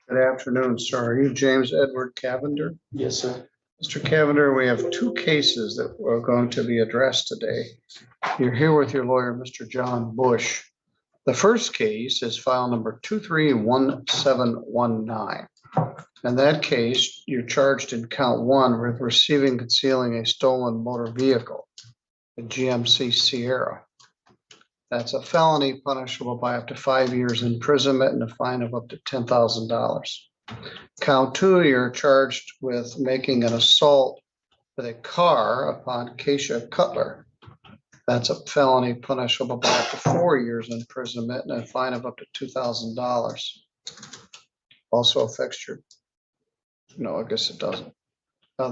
Good afternoon, sir. Are you James Edward Cavender? Yes, sir. Mr. Cavender, we have two cases that are going to be addressed today. You're here with your lawyer, Mr. John Bush. The first case is file number 231719. In that case, you're charged in count 1 with receiving, concealing a stolen motor vehicle, a GMC Sierra. That's a felony punishable by up to 5 years imprisonment and a fine of up to $10,000. Count 2, you're charged with making an assault with a car upon Keisha Cutler. That's a felony punishable by up to 4 years imprisonment and a fine of up to $2,000. Also affects your, no, I guess it doesn't.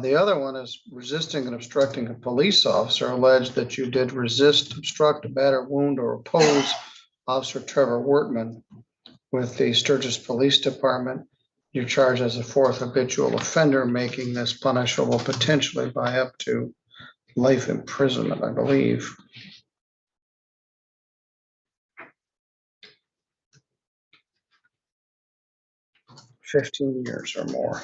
The other one is resisting and obstructing a police officer, alleged that you did resist, obstruct, batter, wound, or oppose Officer Trevor Wortman with the Sturgis Police Department. You're charged as a fourth habitual offender, making this punishable potentially by up to life imprisonment, I believe. $15 years or more.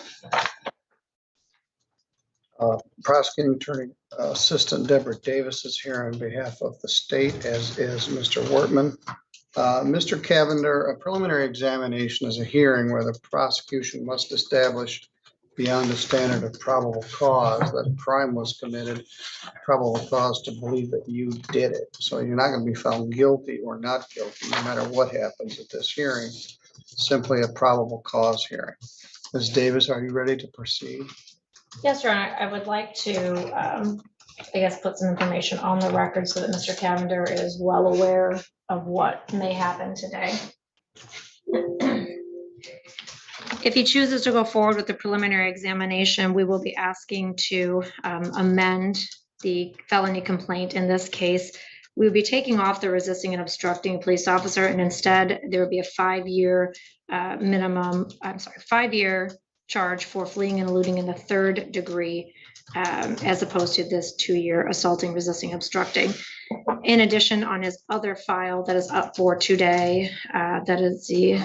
Prosecuting Attorney Assistant Deborah Davis is here on behalf of the state, as is Mr. Wortman. Mr. Cavender, a preliminary examination is a hearing where the prosecution must establish beyond the standard of probable cause that a crime was committed, probable cause to believe that you did it. So you're not going to be found guilty or not guilty, no matter what happens at this hearing. Simply a probable cause hearing. Ms. Davis, are you ready to proceed? Yes, Your Honor. I would like to, I guess, put some information on the record so that Mr. Cavender is well aware of what may happen today. If he chooses to go forward with the preliminary examination, we will be asking to amend the felony complaint in this case. We will be taking off the resisting and obstructing police officer, and instead there will be a 5-year minimum, 5-year charge for fleeing and eluding in the 3rd degree, as opposed to this 2-year assaulting, resisting, obstructing. In addition, on his other file that is up for today, that is the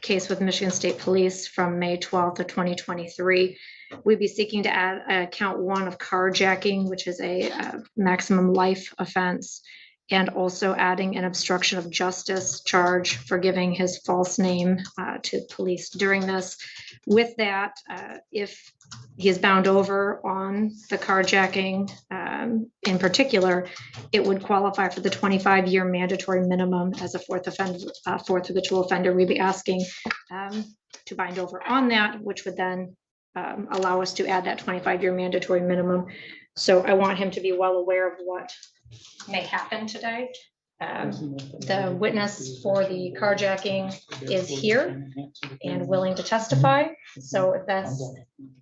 case with Michigan State Police from May 12th of 2023. We'd be seeking to add count 1 of carjacking, which is a maximum life offense, and also adding an obstruction of justice charge for giving his false name to police during this. With that, if he is bound over on the carjacking in particular, it would qualify for the 25-year mandatory minimum as a fourth habitual offender. We'd be asking to bind over on that, which would then allow us to add that 25-year mandatory minimum. So I want him to be well aware of what may happen today. The witness for the carjacking is here and willing to testify. So if that's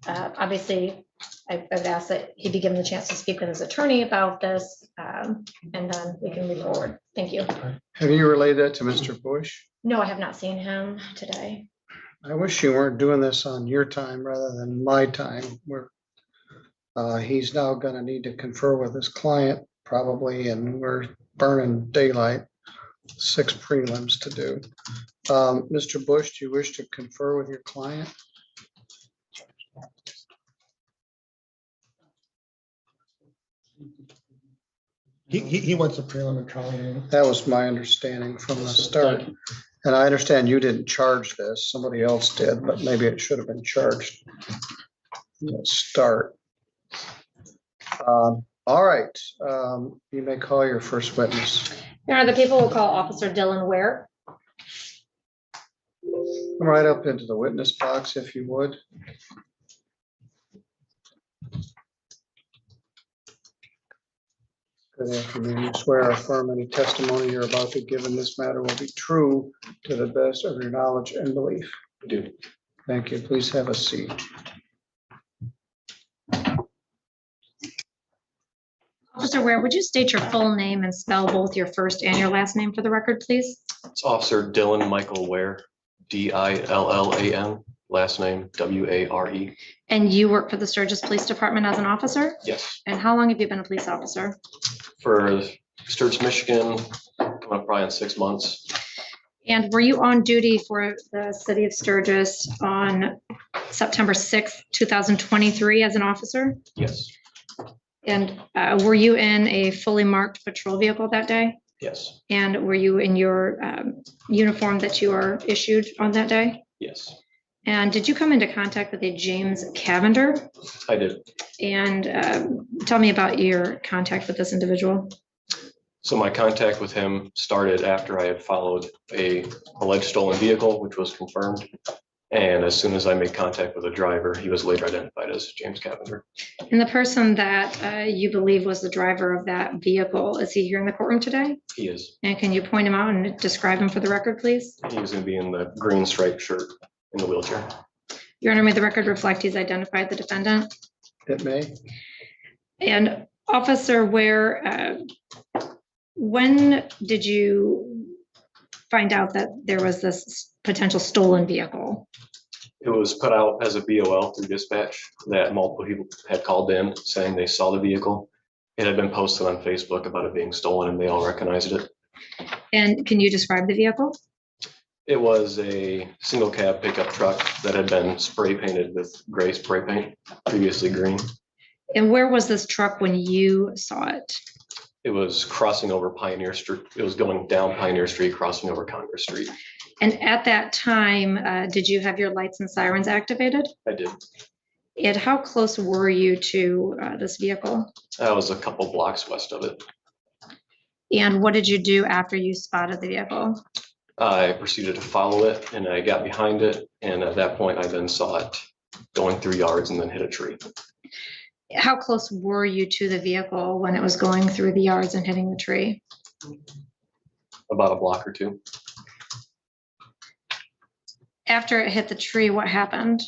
obviously, I've asked that he be given the chance to speak with his attorney about this, and then we can move forward. Thank you. Have you relayed that to Mr. Bush? No, I have not seen him today. I wish you weren't doing this on your time rather than my time. He's now going to need to confer with his client probably, and we're burning daylight. 6 prelims to do. Mr. Bush, do you wish to confer with your client? He wants a prelim and trial. That was my understanding from the start. And I understand you didn't charge this, somebody else did, but maybe it should have been charged from the start. All right, you may call your first witness. Your Honor, the people will call Officer Dylan Ware. Come right up into the witness box if you would. Good afternoon. You swear or affirm any testimony you're about to give in this matter will be true to the best of your knowledge and belief? I do. Thank you. Please have a seat. Officer Ware, would you state your full name and spell both your first and your last name for the record, please? It's Officer Dylan Michael Ware, DILLAN, last name WARE. And you work for the Sturgis Police Department as an officer? Yes, And how long have you been a police officer? for Sturgis, Michigan, coming up probably in 6 months. And were you on duty for the city of Sturgis on September 6th, 2023 as an officer? Yes, And were you in a fully marked patrol vehicle that day? yes, And were you in your uniform that you are issued on that day? yes, And did you come into contact with a James Cavender? I did. And tell me about your contact with this individual. So my contact with him started after I had followed a alleged stolen vehicle, which was confirmed. And as soon as I made contact with the driver, he was later identified as James Cavender. And the person that you believe was the driver of that vehicle, is he here in the courtroom today? He is. And can you point him out and describe him for the record, please? He was going to be in the green striped shirt in the wheelchair. Your Honor, may the record reflect he's identified the defendant? It may. And Officer Ware, when did you find out that there was this potential stolen vehicle? It was put out as a BOL through dispatch that multiple people had called in saying they saw the vehicle. It had been posted on Facebook about it being stolen and they all recognized it. And can you describe the vehicle? It was a single cab pickup truck that had been spray painted with gray spray paint, previously green. And where was this truck when you saw it? It was crossing over Pioneer Street. It was going down Pioneer Street, crossing over Congress Street. And at that time, did you have your lights and sirens activated? I did. And how close were you to this vehicle? I was a couple blocks west of it. And what did you do after you spotted the vehicle? I proceeded to follow it and I got behind it. And at that point, I then saw it going through yards and then hit a tree. How close were you to the vehicle when it was going through the yards and hitting the tree? About a block or two. After it hit the tree, what happened?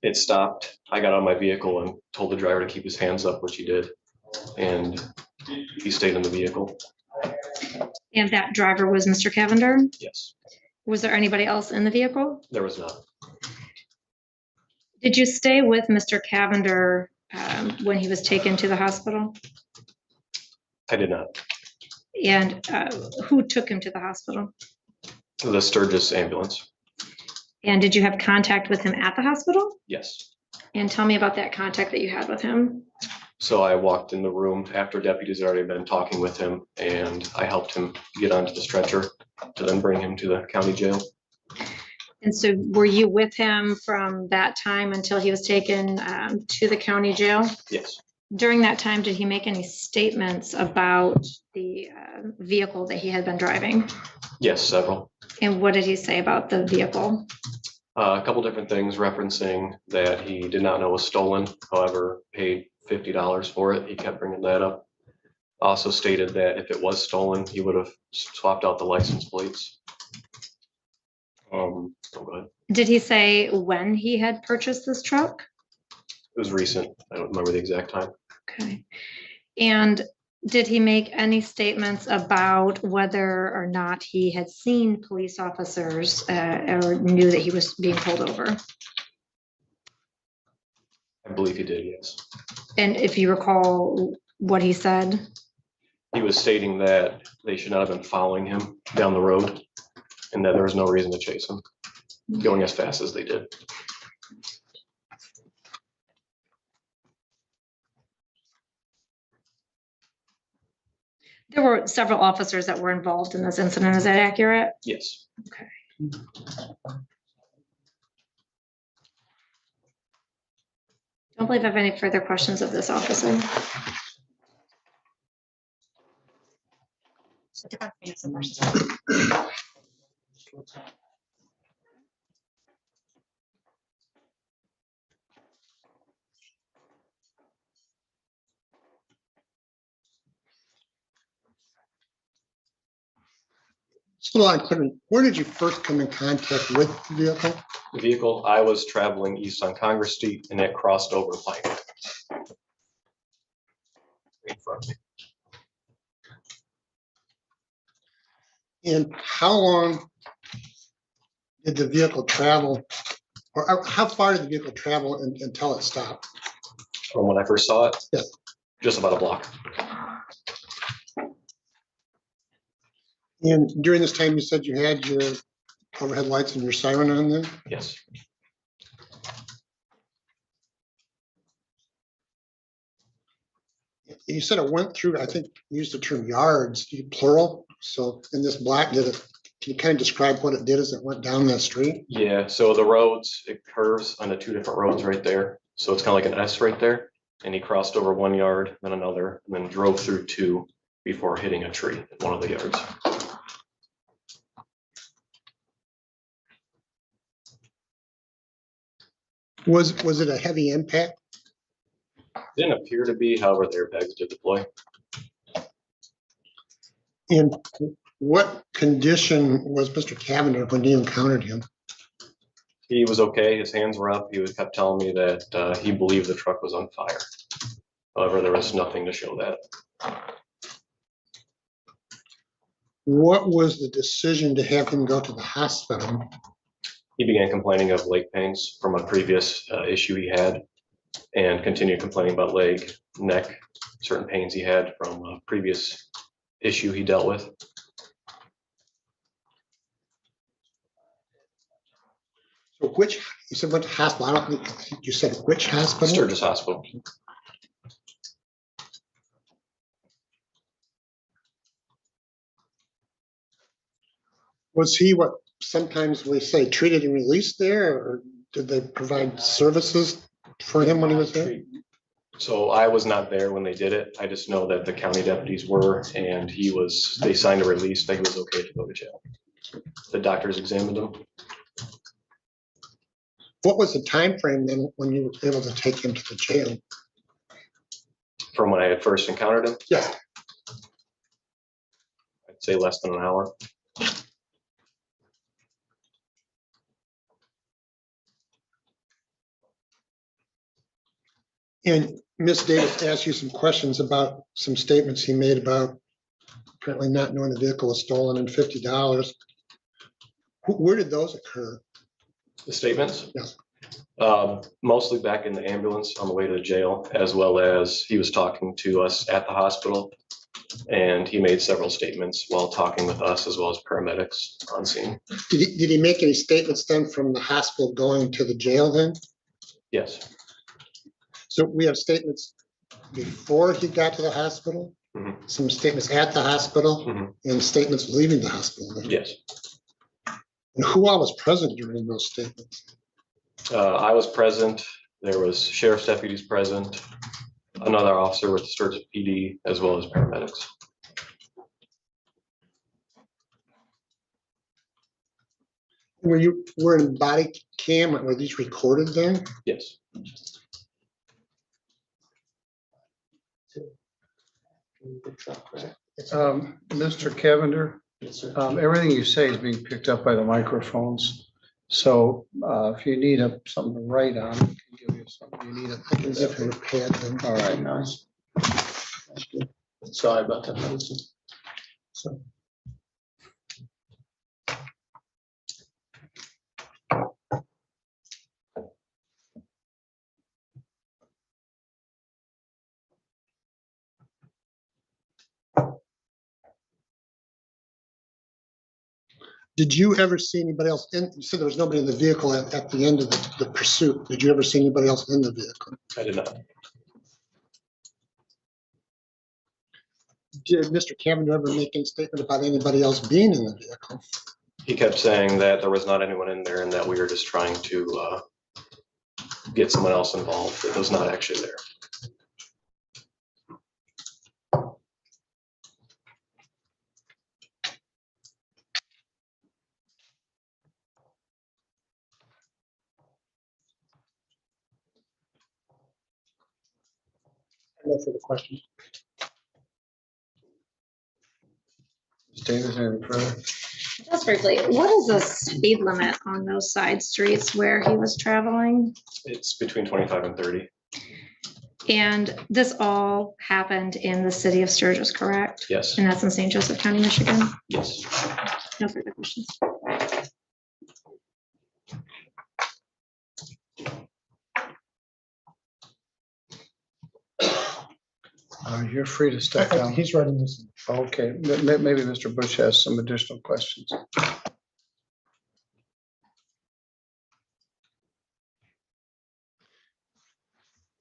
It stopped. I got out of my vehicle and told the driver to keep his hands up, which he did. And he stayed in the vehicle. And that driver was Mr. Cavender? Yes, Was there anybody else in the vehicle? there was not. Did you stay with Mr. Cavender when he was taken to the hospital? I did not. And who took him to the hospital? The Sturgis ambulance. And did you have contact with him at the hospital? Yes. And tell me about that contact that you had with him. So I walked in the room after deputies had already been talking with him and I helped him get onto the stretcher to then bring him to the county jail. And so were you with him from that time until he was taken to the county jail? Yes. During that time, did he make any statements about the vehicle that he had been driving? Yes, several. And what did he say about the vehicle? A couple different things referencing that he did not know was stolen, however, paid $50 for it. He kept bringing that up. Also stated that if it was stolen, he would have swapped out the license plates. Go ahead. Did he say when he had purchased this truck? It was recent. I don't remember the exact time. Okay. And did he make any statements about whether or not he had seen police officers or knew that he was being pulled over? I believe he did, yes. And if you recall what he said? He was stating that they should not have been following him down the road and that there was no reason to chase him, going as fast as they did. There were several officers that were involved in this incident. Is that accurate? Yes. Okay. Don't believe I have any further questions of this officer. So I couldn't, where did you first come in contact with the vehicle? The vehicle, I was traveling east on Congress Street and it crossed over Pioneer. In front of me. And how long did the vehicle travel? Or how far did the vehicle travel until it stopped? From when I first saw it? Yeah. Just about a block. And during this time, you said you had your overhead lights and your siren on then? Yes, You said it went through, I think you used the term yards, plural. So in this block, can you kind of describe what it did as it went down that street? yeah, so the roads, it curves onto two different roads right there. So it's kind of like an S right there. And he crossed over 1 yard, then another, and then drove through 2 before hitting a tree in one of the yards. Was it a heavy impact? Didn't appear to be, however, the airbags did deploy. And what condition was Mr. Cavender when you encountered him? He was okay, his hands were up. He was kept telling me that he believed the truck was on fire. However, there was nothing to show that. What was the decision to have him go to the hospital? He began complaining of leg pains from a previous issue he had and continued complaining about leg, neck, certain pains he had from a previous issue he dealt with. So you said went to hospital, I don't think you said which hospital? Sturgis Hospital. Was he what sometimes we say treated and released there, or did they provide services for him when he was there? So I was not there when they did it. I just know that the county deputies were, and they signed a release that he was okay to go to jail. The doctors examined him. What was the time frame then when you were able to take him to the jail? From when I had first encountered him, Yeah. I'd say less than an hour. And Ms. Davis asked you some questions about some statements he made about apparently not knowing the vehicle was stolen and $50. Where did those occur? The statements? Yes. Mostly back in the ambulance on the way to the jail, as well as he was talking to us at the hospital. And he made several statements while talking with us as well as paramedics on scene. Did he make any statements then from the hospital going to the jail then? Yes. So we have statements before he got to the hospital, Mhm. some statements at the hospital, Mhm. and statements leaving the hospital. Yes. And who all was present during those statements? I was present. There was sheriff's deputies present, another officer with the Sturgis PD, as well as paramedics. Were in body cam, were these recorded then? Yes. Mr. Cavender, everything you say is being picked up by the microphones. So if you need something to write on, I can give you something you need. I can give him a pad then. All right, nice. Sorry about that. So, did you ever see anybody else in? You said there was nobody in the vehicle at the end of the pursuit. Did you ever see anybody else in the vehicle? I did not. Did Mr. Cavender ever make any statement about anybody else being in the vehicle? He kept saying that there was not anyone in there and that we were just trying to get someone else involved that was not actually there. No further questions. Davis, any further? Just briefly, what is the speed limit on those side streets where he was traveling? It's between 25 and 30. And this all happened in the city of Sturgis, correct? Yes. And that's in St. Joseph County, Michigan? Yes. No further questions. You're free to step down. He's writing this. Okay, maybe Mr. Bush has some additional questions.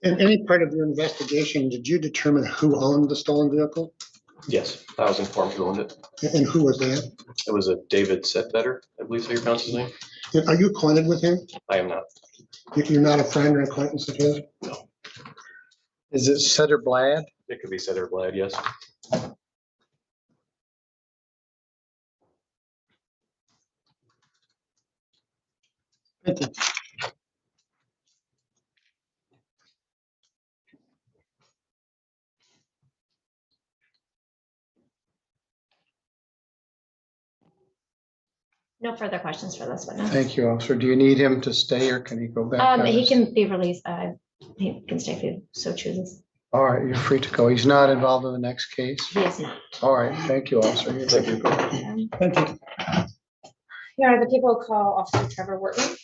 In any part of your investigation, did you determine who owned the stolen vehicle? Yes, I was informed who owned it. And who was that? It was a David Setbetter, I believe is how you pronounce his name. And are you acquainted with him? I am not. You're not a friend or acquaintance of his? Is it Sutter Blad? It could be Setter Blad, yes. Thank you. No further questions for this witness. Thank you, officer. Do you need him to stay or can he go back? out? He can be released. He can stay if he so chooses. All right, you're free to go. He's not involved in the next case. He is not. All right, thank you, officer. You're good to go. Thank you. Your Honor, the people will call Officer Trevor Wortman.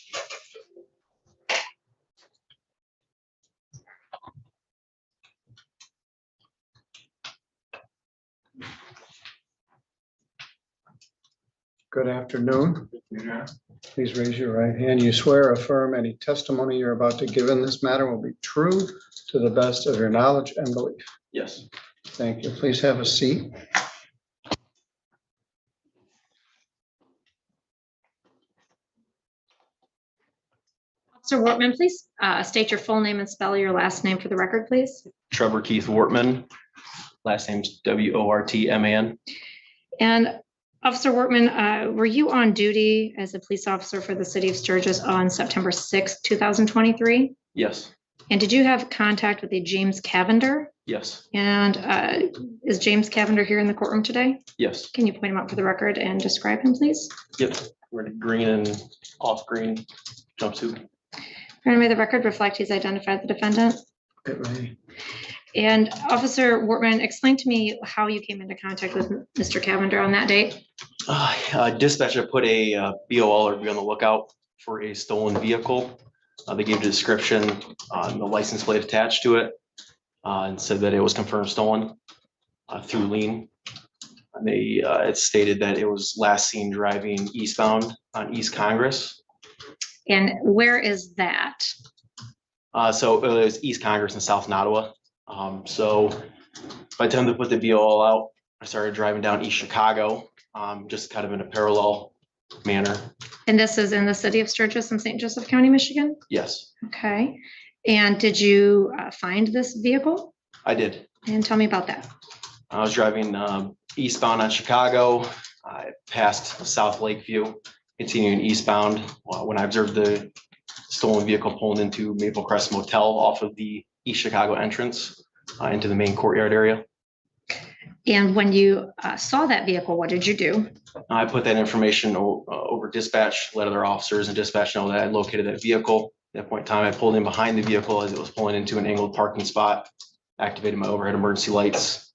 Good afternoon. Please raise your right hand. You swear or affirm any testimony you're about to give in this matter will be true to the best of your knowledge and belief. Yes. Thank you. Please have a seat. Officer Wortman, please state your full name and spell your last name for the record, please. Trevor Keith Wortman, last name's Wortman. And Officer Wortman, were you on duty as a police officer for the city of Sturgis on September 6th, 2023? Yes, And did you have contact with a James Cavender? yes, And is James Cavender here in the courtroom today? yes. Can you point him out for the record and describe him, please? Yep, we're in green and off green jumpsuit. And may the record reflect he's identified the defendant? It may. And Officer Wortman, explain to me how you came into contact with Mr. Cavender on that date. Dispatcher put a BOL or be on the lookout for a stolen vehicle. They gave a description on the license plate attached to it and said that it was confirmed stolen through lien. And they it stated that it was last seen driving eastbound on East Congress. And where is that? So it was East Congress and South Nottawa. So by the time they put the BOL out, I started driving down East Chicago, just kind of in a parallel manner. And this is in the city of Sturgis in St. Joseph County, Michigan? Yes, Okay. And did you find this vehicle? I did. And tell me about that. I was driving eastbound on Chicago. I passed South Lakeview, continuing eastbound when I observed the stolen vehicle pulling into Maple Crest Motel off of the East Chicago entrance into the main courtyard area. And when you saw that vehicle, what did you do? I put that information over dispatch, let other officers and dispatch know that I located that vehicle. At that point in time, I pulled in behind the vehicle as it was pulling into an angled parking spot, activated my overhead emergency lights.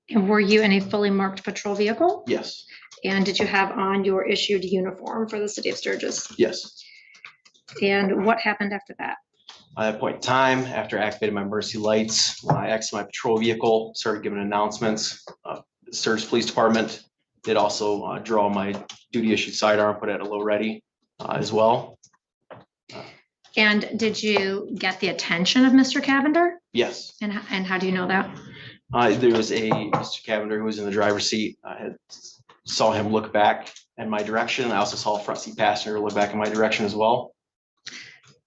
And were you in a fully marked patrol vehicle? Yes, And did you have on your issued uniform for the city of Sturgis? yes. And what happened after that? At that point in time, after I activated my emergency lights, I exited my patrol vehicle, started giving announcements. The Sturgis Police Department did also draw my duty issued sidearm, put it at a low ready as well. And did you get the attention of Mr. Cavender? Yes, And how do you know that? there was a Mr. Cavender who was in the driver's seat. I had saw him look back in my direction. I also saw a front seat passenger look back in my direction as well.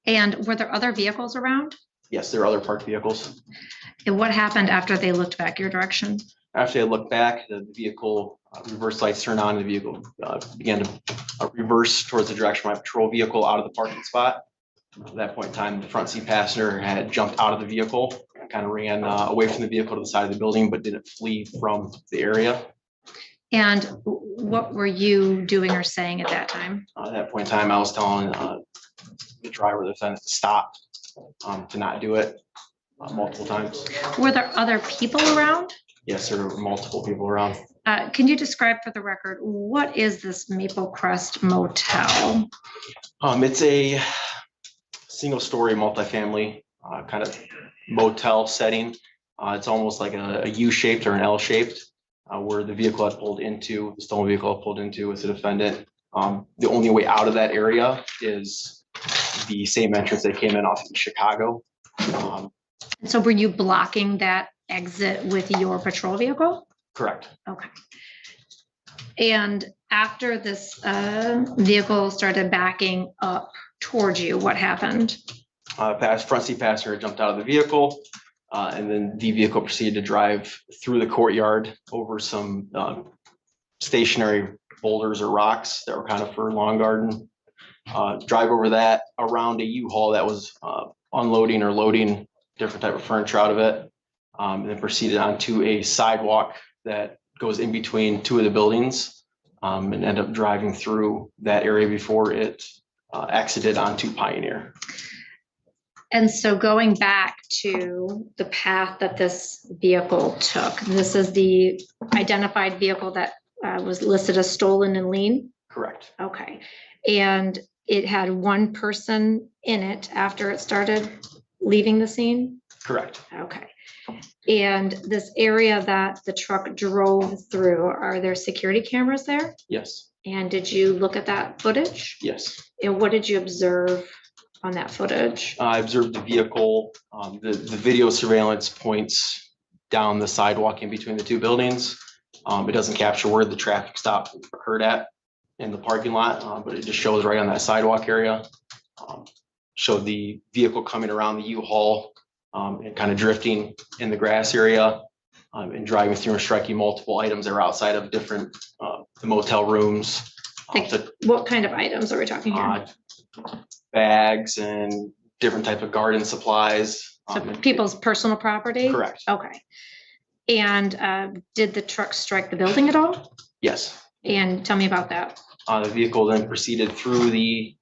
And were there other vehicles around? Yes, there are other parked vehicles. And what happened after they looked back your direction? After I looked back, the vehicle reverse lights turned on. The vehicle began to reverse towards the direction of my patrol vehicle out of the parking spot. At that point in time, the front seat passenger had jumped out of the vehicle, kind of ran away from the vehicle to the side of the building, but didn't flee from the area. And what were you doing or saying at that time? At that point in time, I was telling the driver, the defendant, to stop, to not do it multiple times. Were there other people around? Yes, there were multiple people around. Can you describe for the record, what is this Maple Crest Motel? It's a single-story multifamily kind of motel setting. It's almost like a U-shaped or an L-shaped, where the vehicle had pulled into, the stolen vehicle had pulled into with the defendant. The only way out of that area is the same entrance they came in off in Chicago. So were you blocking that exit with your patrol vehicle? Correct. Okay. And after this vehicle started backing up towards you, what happened? Front seat passenger jumped out of the vehicle, and then the vehicle proceeded to drive through the courtyard over some stationary boulders or rocks that were kind of for lawn garden. Drive over that around a U-Haul that was unloading or loading different type of furniture out of it, and then proceeded onto a sidewalk that goes in between two of the buildings, and end up driving through that area before it exited onto Pioneer. And so going back to the path that this vehicle took, this is the identified vehicle that was listed as stolen and lien? Correct. Okay. And it had one person in it after it started leaving the scene? Correct. Okay. And this area that the truck drove through, are there security cameras there? Yes. And did you look at that footage? Yes. And what did you observe on that footage? I observed the vehicle. The video surveillance points down the sidewalk in between the two buildings. It doesn't capture where the traffic stop occurred at in the parking lot, but it just shows right on that sidewalk area. Showed the vehicle coming around the U-Haul and kind of drifting in the grass area, and driving through and striking multiple items that are outside of different the motel rooms. Like, what kind of items are we talking here? Bags and different type of garden supplies. So people's personal property? Correct. Okay. And did the truck strike the building at all? Yes. And tell me about that. The vehicle then proceeded through the,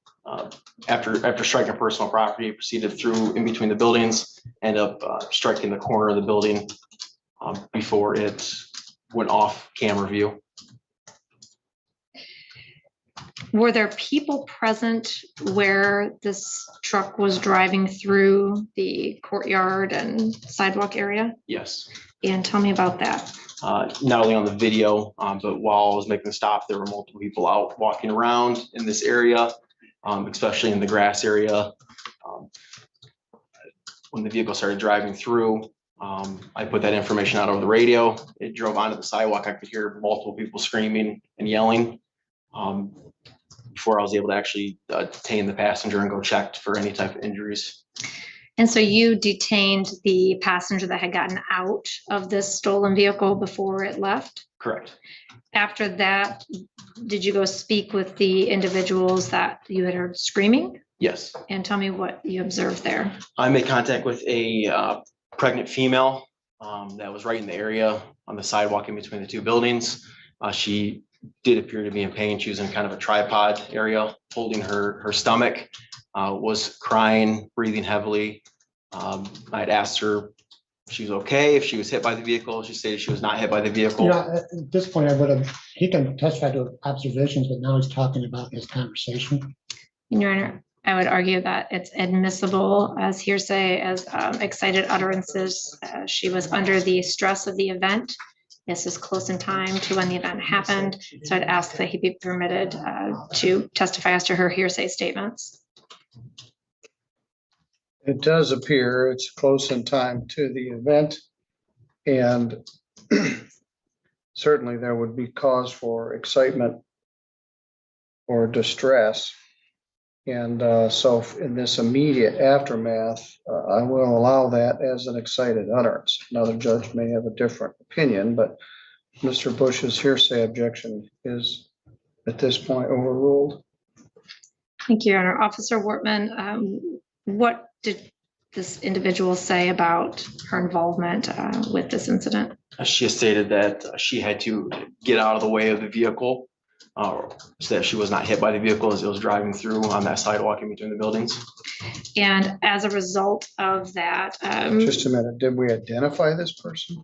after striking personal property, proceeded through in between the buildings, ended up striking the corner of the building before it went off camera view. Were there people present where this truck was driving through the courtyard and sidewalk area? Yes. And tell me about that. Not only on the video, but while I was making the stop, there were multiple people out walking around in this area, especially in the grass area. When the vehicle started driving through, I put that information out over the radio. It drove onto the sidewalk. I could hear multiple people screaming and yelling before I was able to actually detain the passenger and go check for any type of injuries. And so you detained the passenger that had gotten out of this stolen vehicle before it left? Correct. After that, did you go speak with the individuals that you had heard screaming? Yes. And tell me what you observed there. I made contact with a pregnant female that was right in the area on the sidewalk in between the two buildings. She did appear to be in pain. She was in kind of a tripod area, holding her stomach, was crying, breathing heavily. I had asked her if she was okay, if she was hit by the vehicle. She stated she was not hit by the vehicle. At this point, I would have, he can testify to observations, but now he's talking about his conversation. Your Honor, I would argue that it's admissible as hearsay, as excited utterances. She was under the stress of the event. This is close in time to when the event happened. So I'd ask that he be permitted to testify as to her hearsay statements. It does appear it's close in time to the event, and certainly there would be cause for excitement or distress. And so in this immediate aftermath, I will allow that as an excited utterance. Another judge may have a different opinion, but Mr. Bush's hearsay objection is at this point overruled. Thank you, Your Honor. Officer Wortman, what did this individual say about her involvement with this incident? She has stated that she had to get out of the way of the vehicle, so that she was not hit by the vehicle as it was driving through on that sidewalk in between the buildings. And as a result of that, Just a minute, did we identify this person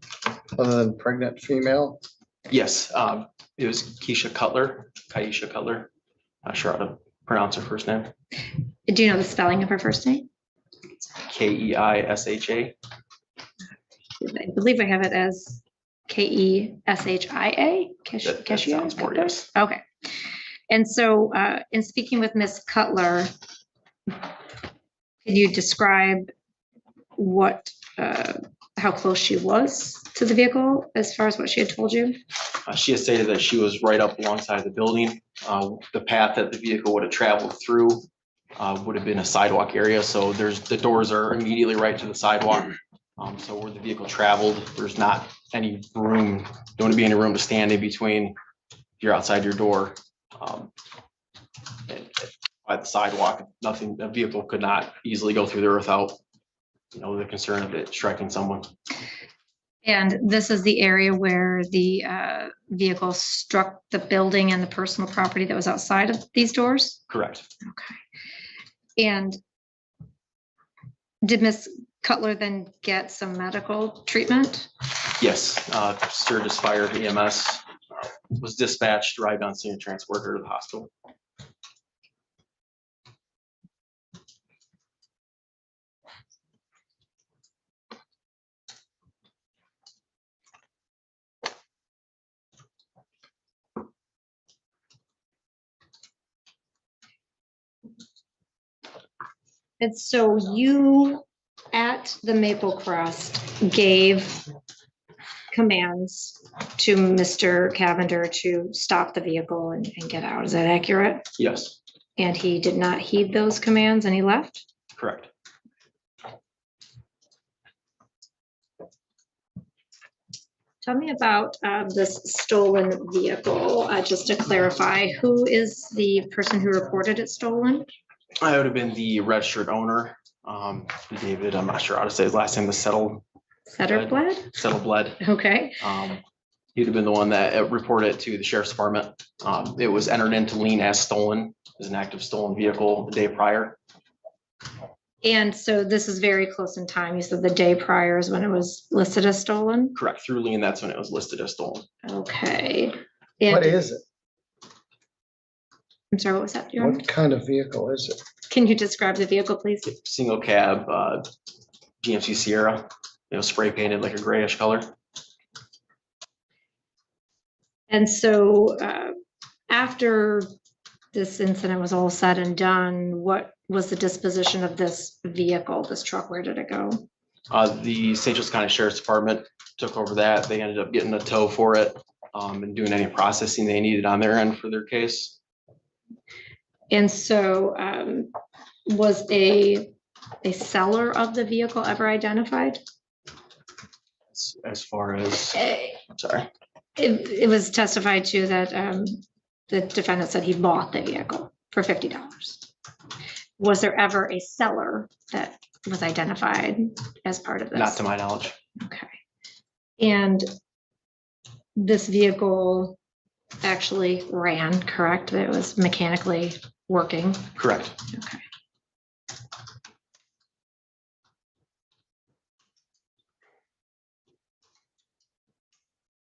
other than pregnant female? Yes, it was Keisha Cutler. Not sure how to pronounce her first name. do you know the spelling of her first name? Keisha. I believe I have it as Keshia. That sounds more, yes. Okay. And so in speaking with Ms. Cutler, can you describe what, how close she was to the vehicle as far as what she had told you? She has stated that she was right up alongside the building. The path that the vehicle would have traveled through would have been a sidewalk area. So the doors are immediately right to the sidewalk. So where the vehicle traveled, there's not any room, don't want to be any room to stand in between if you're outside your door. By the sidewalk, nothing, a vehicle could not easily go through there without, the concern of it striking someone. And this is the area where the vehicle struck the building and the personal property that was outside of these doors? Correct. Okay. And did Ms. Cutler then get some medical treatment? Yes, Sturgis Fire EMS was dispatched, arrived on scene, and transported her to the hospital. And so you, at the Maple Crest, gave commands to Mr. Cavender to stop the vehicle and get out. Is that accurate? Yes, And he did not heed those commands and he left? correct. Tell me about this stolen vehicle, just to clarify, who is the person who reported it stolen? I would have been the registered owner, David, I'm not sure how to say his last name, the Settleblood. Okay, He'd have been the one that reported it to the sheriff's department. It was entered into lien as stolen, as an active stolen vehicle the day prior. and so this is very close in time. You said the day prior is when it was listed as stolen? Correct, through lien, that's when it was listed as stolen. Okay. What And is it? I'm sorry, what was that? Your Honor? What kind of vehicle is it? Can you describe the vehicle, please? Single cab, GMC Sierra, spray painted like a grayish color. And so after this incident was all said and done, what was the disposition of this vehicle, this truck? Where did it go? The St. Joseph County Sheriff's Department took over that. They ended up getting a tow for it, and doing any processing they needed on their end for their case. And so was a seller of the vehicle ever identified? As far as, sorry, It was testified to that the defendant said he bought the vehicle for $50. Was there ever a seller that was identified as part of this? not to my knowledge. Okay. And this vehicle actually ran, correct? It was mechanically working? Correct. Okay.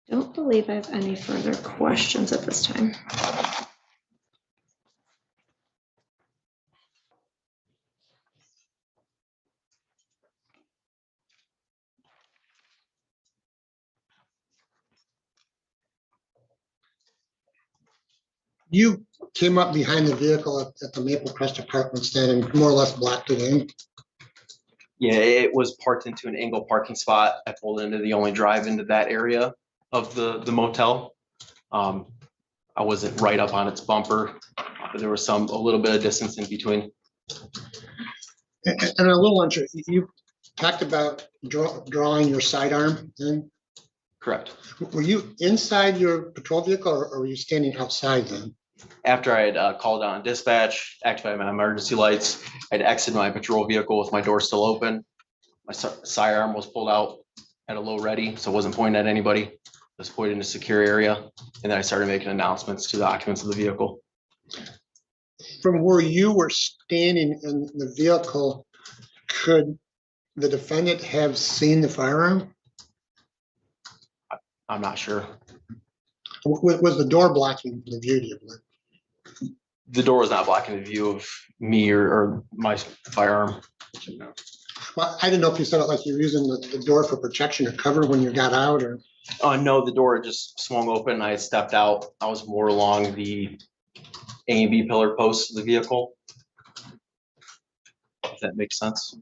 Don't believe I have any further questions at this time. You came up behind the vehicle at the Maple Crest apartment stand and more or less blocked it in. Yeah, it was parked into an angle parking spot. I pulled into the only drive into that area of the motel. I wasn't right up on its bumper, but there was a little bit of distance in between. And I'm a little unsure, you talked about drawing your sidearm in. Correct. Were you inside your patrol vehicle or were you standing outside then? After I had called on dispatch, activated my emergency lights, I'd exited my patrol vehicle with my door still open. My sidearm was pulled out at a low ready, so it wasn't pointing at anybody. It was pointed in a secure area, and then I started making announcements to the occupants of the vehicle. From where you were standing in the vehicle, could the defendant have seen the firearm? I'm not sure. Was the door blocking the view, do you believe? The door was not blocking the view of me or my firearm. Well, I didn't know if you said it like you're using the door for protection or cover when you got out, or, No, the door just swung open. I stepped out. I was more along the A and B pillar posts of the vehicle. If that makes sense.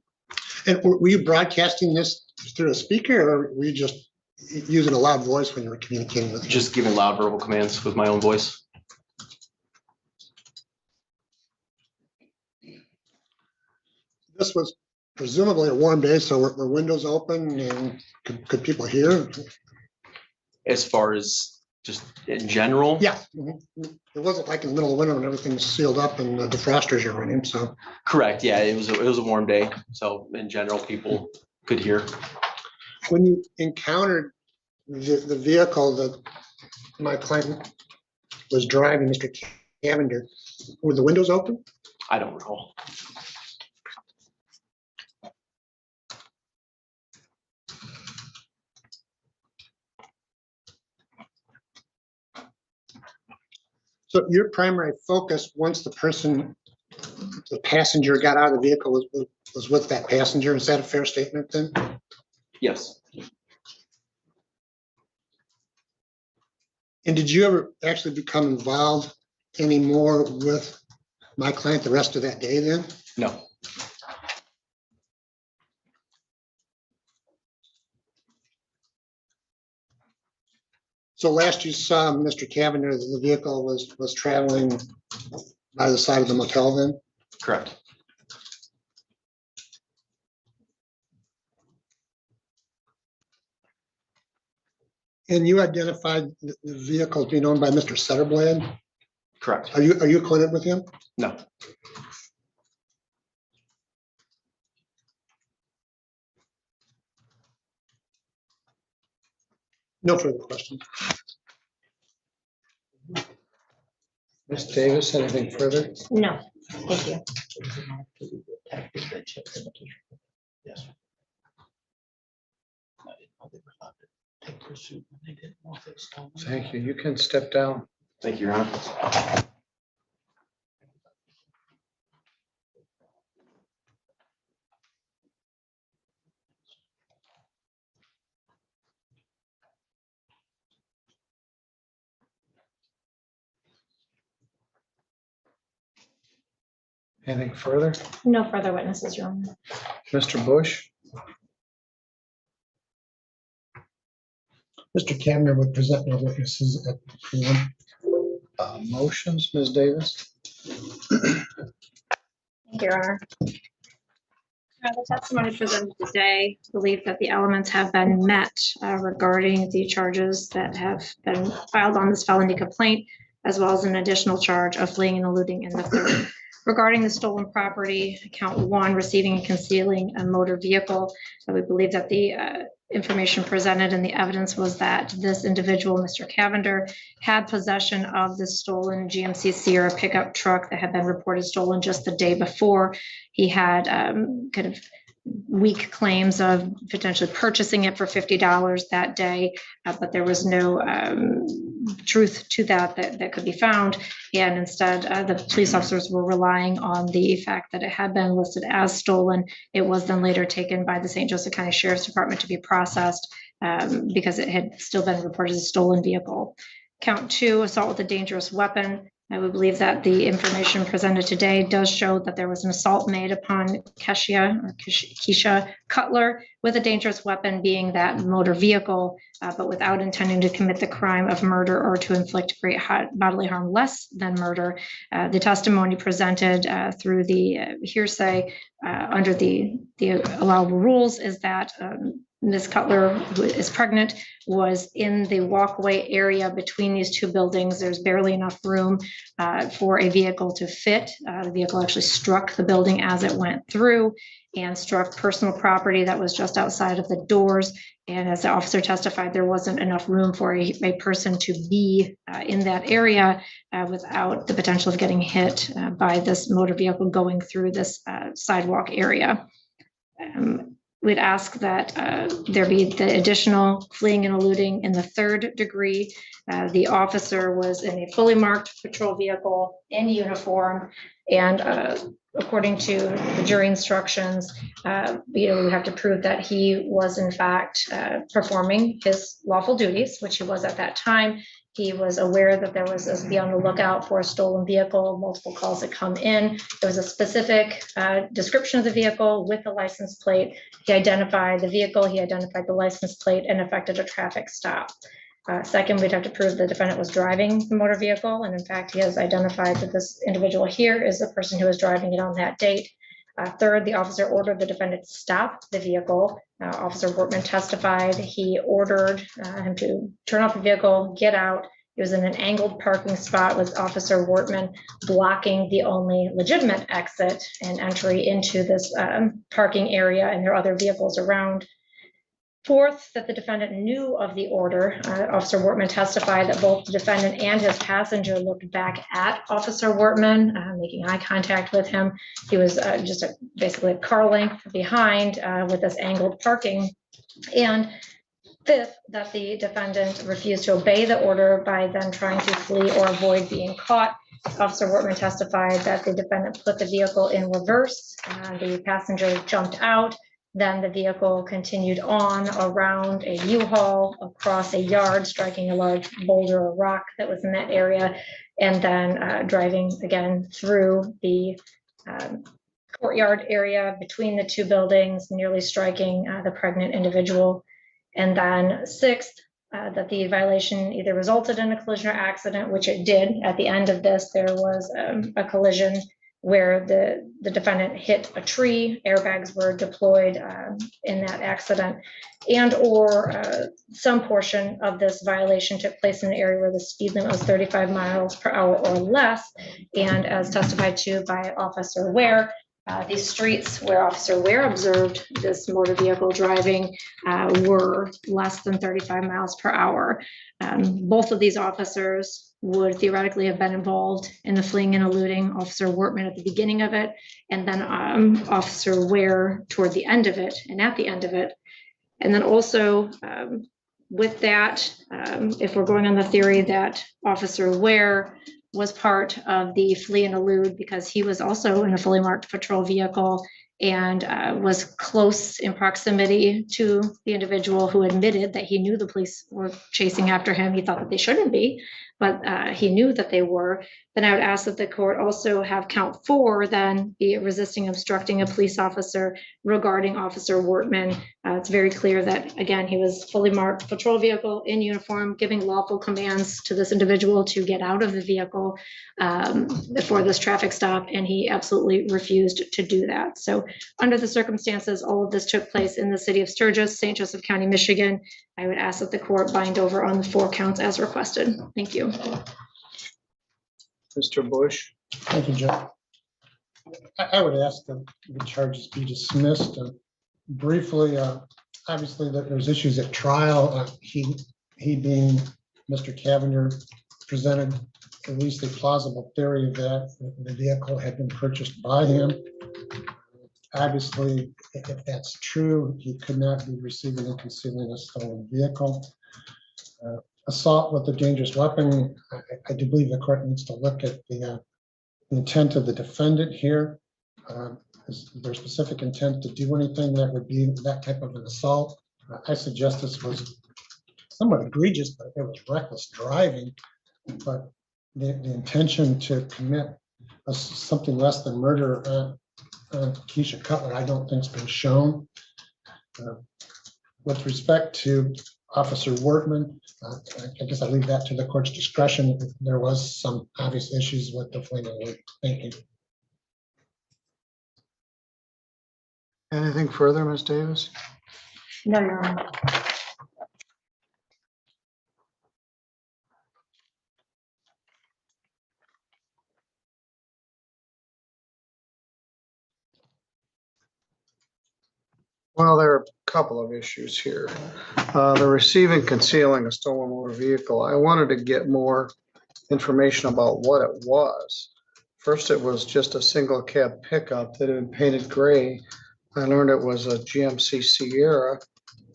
and were you broadcasting this through a speaker, or were you just using a loud voice when you were communicating with? Just giving loud verbal commands with my own voice. This was presumably a warm day, so were windows open and could people hear? As far as just in general. Yeah. Mhm. It wasn't like in the middle of winter when everything's sealed up and the defrosters are running, so. Correct. Yeah, it was a warm day. So in general, people could hear. When you encountered the vehicle that my client was driving, Mr. Cavender, were the windows open? I don't recall. So your primary focus, once the passenger got out of the vehicle, was with that passenger. Is that a fair statement then? Yes. And did you ever actually become involved anymore with my client the rest of that day then? No. So last you saw Mr. Cavender, the vehicle was traveling by the side of the motel then? Correct. And you identified the vehicle being owned by Mr. Setterblad? Correct. Are you acquainted with him? No. No further questions. Ms. Davis, anything further? No, thank you. Thank you. You can step down. Thank you, Your Honor. Anything further? No further witnesses, Your Honor. Mr. Bush? Mr. Cavender would present no witnesses at the prelim. Motions, Ms. Davis? Thank you, Your Honor. The testimony presented today believes that the elements have been met regarding the charges that have been filed on this felony complaint, as well as an additional charge of fleeing and eluding in the third. Regarding the stolen property, count one, receiving and concealing a motor vehicle, we believe that the information presented in the evidence was that this individual, Mr. Cavender, had possession of the stolen GMC Sierra pickup truck that had been reported stolen just the day before. He had kind of weak claims of potentially purchasing it for $50 that day, but there was no truth to that could be found. And instead, the police officers were relying on the fact that it had been listed as stolen. It was then later taken by the St. Joseph County Sheriff's Department to be processed because it had still been reported as a stolen vehicle. Count two, assault with a dangerous weapon. I would believe that the information presented today does show that there was an assault made upon Keisha Cutler with a dangerous weapon, being that motor vehicle, but without intending to commit the crime of murder or to inflict great bodily harm less than murder. The testimony presented through the hearsay under the allowable rules is that Ms. Cutler, who is pregnant, was in the walkway area between these two buildings. There's barely enough room for a vehicle to fit. The vehicle actually struck the building as it went through and struck personal property that was just outside of the doors. And as the officer testified, there wasn't enough room for a person to be in that area without the potential of getting hit by this motor vehicle going through this sidewalk area. we'd ask that there be the additional fleeing and eluding in the third degree. The officer was in a fully marked patrol vehicle in uniform, and according to the jury instructions, we have to prove that he was in fact performing his lawful duties, which he was at that time. He was aware that there was be on the lookout for a stolen vehicle, multiple calls had come in. There was a specific description of the vehicle with the license plate. He identified the vehicle, he identified the license plate, and effected a traffic stop. Second, we'd have to prove the defendant was driving the motor vehicle, and in fact, he has identified that this individual here is the person who was driving it on that date. Third, the officer ordered the defendant to stop the vehicle. Officer Wortman testified he ordered him to turn off the vehicle, get out. He was in an angled parking spot with Officer Wortman blocking the only legitimate exit and entry into this parking area, and there are other vehicles around. Fourth, that the defendant knew of the order. Officer Wortman testified that both the defendant and his passenger looked back at Officer Wortman, making eye contact with him. He was just basically a car length behind with this angled parking. And fifth, that the defendant refused to obey the order by then trying to flee or avoid being caught. Officer Wortman testified that the defendant put the vehicle in reverse. The passenger jumped out. Then the vehicle continued on around a U-Haul, across a yard, striking a large boulder or rock that was in that area, and then driving again through the courtyard area between the two buildings, nearly striking the pregnant individual. And then sixth, that the violation either resulted in a collision or accident, which it did. At the end of this, there was a collision where the defendant hit a tree, airbags were deployed in that accident, and or some portion of this violation took place in an area where the speed limit was 35 miles per hour or less. And as testified to by Officer Ware, these streets where Officer Ware observed this motor vehicle driving were less than 35 miles per hour. Both of these officers would theoretically have been involved in the fleeing and eluding. Officer Wortman at the beginning of it, and then Officer Ware toward the end of it and at the end of it. And then also with that, if we're going on the theory that Officer Ware was part of the flee and elude because he was also in a fully marked patrol vehicle and was close in proximity to the individual who admitted that he knew the police were chasing after him. He thought that they shouldn't be, but he knew that they were. Then I would ask that the court also have count 4 then be resisting obstructing a police officer regarding Officer Wortman. It's very clear that, again, he was fully marked patrol vehicle in uniform, giving lawful commands to this individual to get out of the vehicle for this traffic stop, and he absolutely refused to do that. So under the circumstances, all of this took place in the city of Sturgis, St. Joseph County, Michigan. I would ask that the court bind over on the 4 counts as requested. Thank you. Mr. Bush. Thank you, Joe. I would ask that the charges be dismissed. Briefly, obviously, there's issues at trial. He being Mr. Cavender presented at least a plausible theory that the vehicle had been purchased by him. Obviously, if that's true, he could not be receiving and concealing a stolen vehicle. Assault with a dangerous weapon, I do believe the court needs to look at the intent of the defendant here. Is there specific intent to do anything that would be that type of an assault? I suggest this was somewhat egregious, but it was reckless driving. But the intention to commit something less than murder on Keisha Cutler, I don't think has been shown. With respect to Officer Wortman, I guess I leave that to the court's discretion. There was some obvious issues with the fleeing and eluding. Thank you. Anything further, Ms. Davis? No, Your Honor. Well, there are a couple of issues here. The receiving, concealing a stolen motor vehicle. I wanted to get more information about what it was. First, it was just a single cab pickup that had been painted gray I learned it was a GMC Sierra,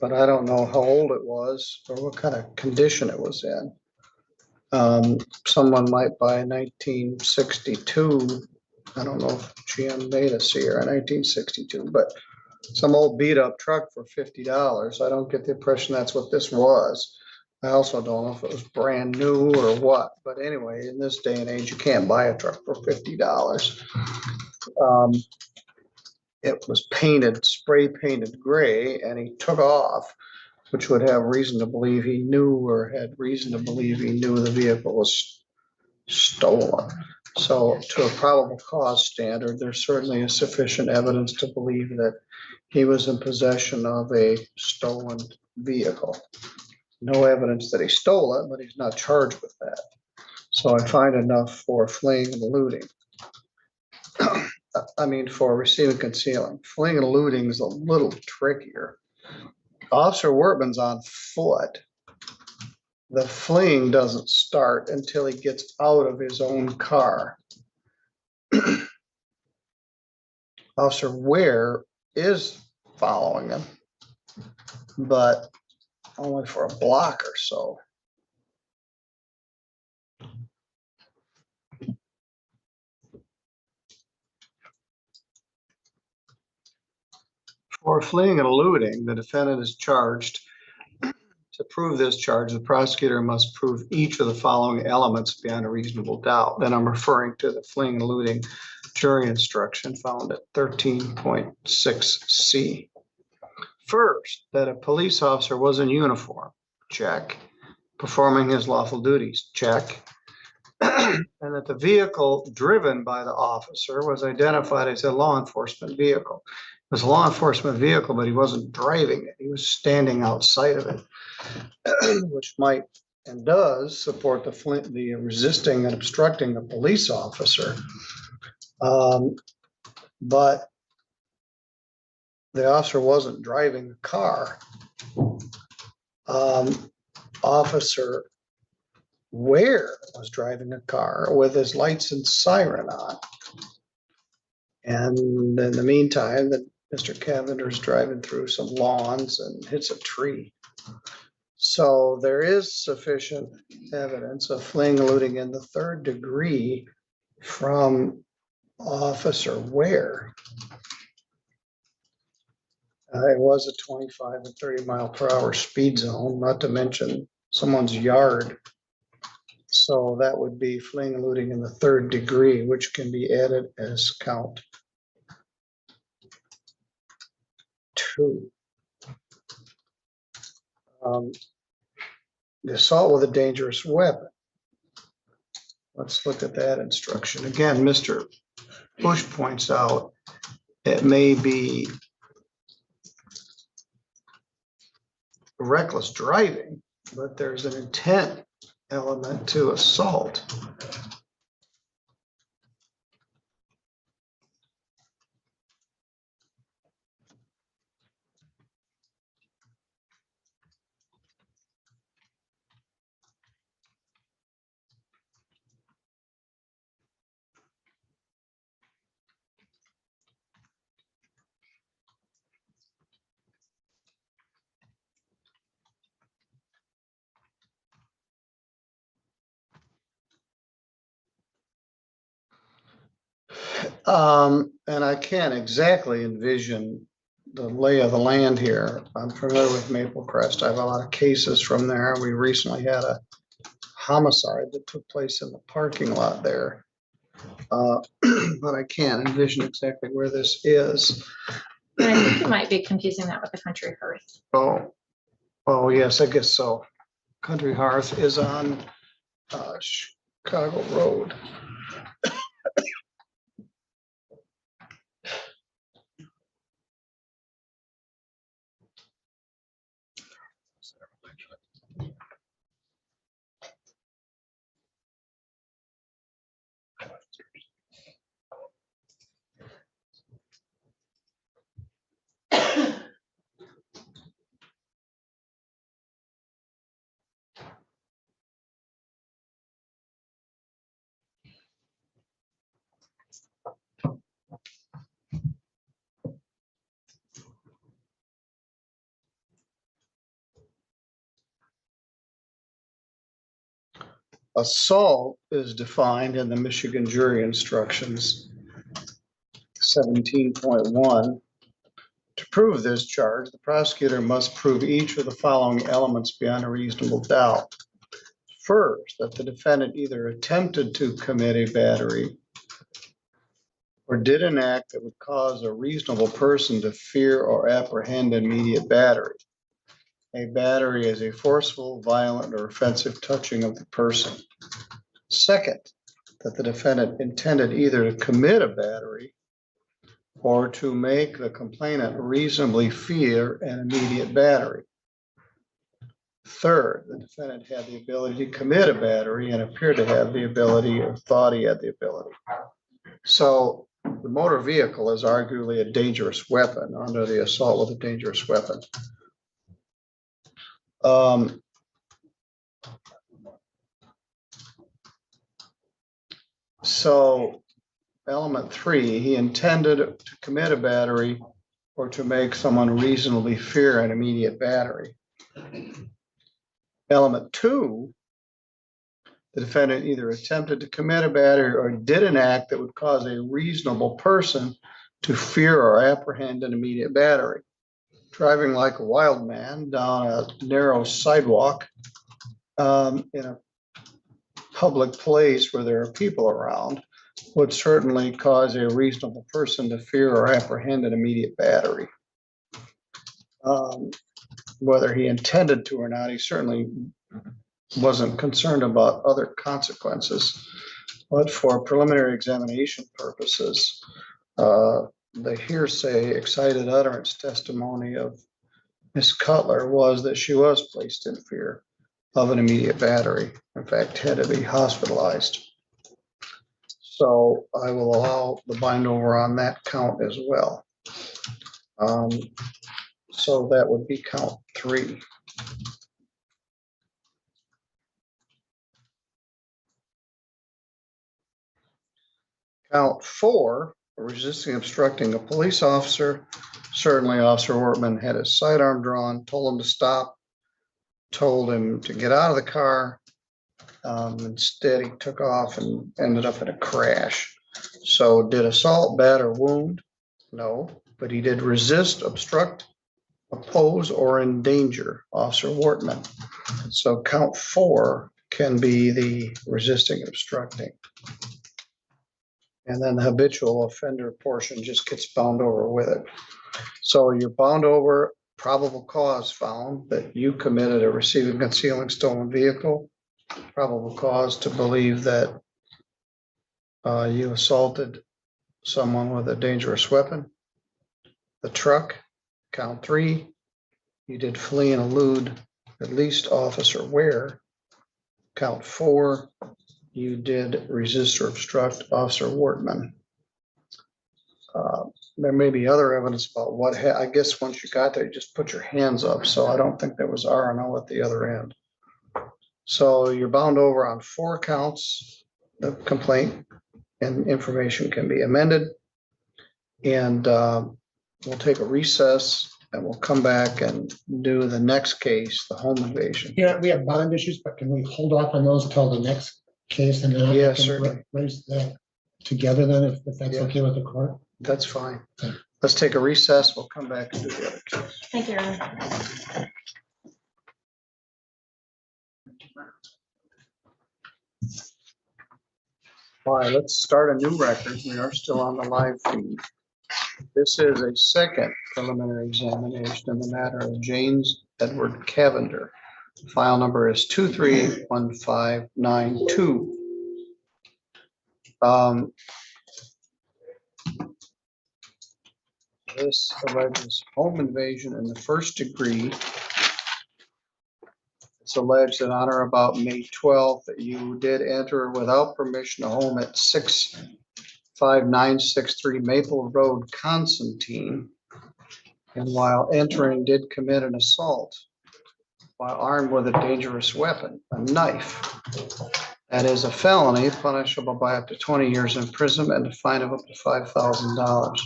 but I don't know how old it was or what kind of condition it was in. Someone might buy a 1962. I don't know if GM made a Sierra in 1962, but some old beat up truck for $50. I don't get the impression that's what this was. I also don't know if it was brand new or what, but anyway, in this day and age, you can't buy a truck for $50. It was painted, spray painted gray, and he took off, which would have reason to believe he knew or had reason to believe he knew the vehicle was stolen. So to a probable cause standard, there certainly is sufficient evidence to believe that he was in possession of a stolen vehicle. No evidence that he stole it, but he's not charged with that. So I find enough for fleeing and eluding. I mean, for receiving concealing. Fleeing and eluding is a little trickier. Officer Wortman's on foot. The fleeing doesn't start until he gets out of his own car. Officer Ware is following him, but only for a block or so. For fleeing and eluding, the defendant is charged. To prove this charge, the prosecutor must prove each of the following elements beyond a reasonable doubt. Then I'm referring to the fleeing and eluding jury instruction found at 13.6C. First, that a police officer was in uniform, check. Performing his lawful duties, check. And that the vehicle driven by the officer was identified as a law enforcement vehicle. It was a law enforcement vehicle, but he wasn't driving it. He was standing outside of it, which might and does support the resisting and obstructing a police officer. But the officer wasn't driving the car. Officer Ware was driving a car with his lights and siren on. And in the meantime, Mr. Cavender is driving through some lawns and hits a tree. So there is sufficient evidence of fleeing, eluding in the third degree from Officer Ware. It was a 25 and 30 mile per hour speed zone, not to mention someone's yard. So that would be fleeing, eluding in the third degree, which can be added as count 2. The assault with a dangerous weapon. Let's look at that instruction. Again, Mr. Bush points out it may be reckless driving, but there's an intent element to assault. And I can't exactly envision the lay of the land here. I'm familiar with Maple Crest. I have a lot of cases from there. We recently had a homicide that took place in the parking lot there. But I can't envision exactly where this is. And I think you might be confusing that with the Country Hearth. Oh, yes, I guess so. Country Hearth is on Chicago Road. Assault is defined in the Michigan jury instructions 17.1. To prove this charge, the prosecutor must prove each of the following elements beyond a reasonable doubt. First, that the defendant either attempted to commit a battery or did an act that would cause a reasonable person to fear or apprehend immediate battery. A battery is a forceful, violent, or offensive touching of the person. Second, that the defendant intended either to commit a battery or to make the complainant reasonably fear an immediate battery. Third, the defendant had the ability to commit a battery and appeared to have the ability or thought he had the ability. So the motor vehicle is arguably a dangerous weapon under the assault with a dangerous weapon. So element 3, he intended to commit a battery or to make someone reasonably fear an immediate battery. Element 2, the defendant either attempted to commit a battery or did an act that would cause a reasonable person to fear or apprehend an immediate battery. Driving like a wild man down a narrow sidewalk in a public place where there are people around would certainly cause a reasonable person to fear or apprehend an immediate battery. Whether he intended to or not, he certainly wasn't concerned about other consequences. But for preliminary examination purposes, the hearsay excited utterance testimony of Ms. Cutler was that she was placed in fear of an immediate battery. In fact, had to be hospitalized. So I will allow the bind over on that count as well. So that would be count 3. Count 4, resisting obstructing a police officer. Certainly Officer Wortman had his sidearm drawn, told him to stop, told him to get out of the car. Instead, he took off and ended up in a crash. So did assault, batter, wound? No, but he did resist, obstruct, oppose, or endanger Officer Wortman. So count 4 can be the resisting and obstructing. And then the habitual offender portion just gets bound over with it. So you're bound over, probable cause found that you committed a receiving, concealing, stolen vehicle. Probable cause to believe that you assaulted someone with a dangerous weapon. The truck, count 3, you did flee and elude at least Officer Ware. Count 4, you did resist or obstruct Officer Wortman. There may be other evidence about what I guess once you got there, you just put your hands up. So I don't think there was R&O at the other end. So you're bound over on 4 counts. The complaint and information can be amended. And we'll take a recess and we'll come back and do the next case, the home invasion. Yeah, we have bond issues, but can we hold off on those until the next case? And then Yeah, we can certainly. raise that together then, if that's Yeah. okay with the court. That's fine. Okay. Let's take a recess. We'll come back and do the other case. Thank you, Ron. All right, let's start a new record. We are still on the live feed. This is a second preliminary examination in the matter of James Edward Cavender. File number is 231592. This alleges home invasion in the first degree. It's alleged that on or about May 12th that you did enter without permission a home at 65963 Maple Road, Constantine. And while entering did commit an assault while armed with a dangerous weapon, a knife. That is a felony punishable by up to 20 years in prison and a fine of up to $5,000.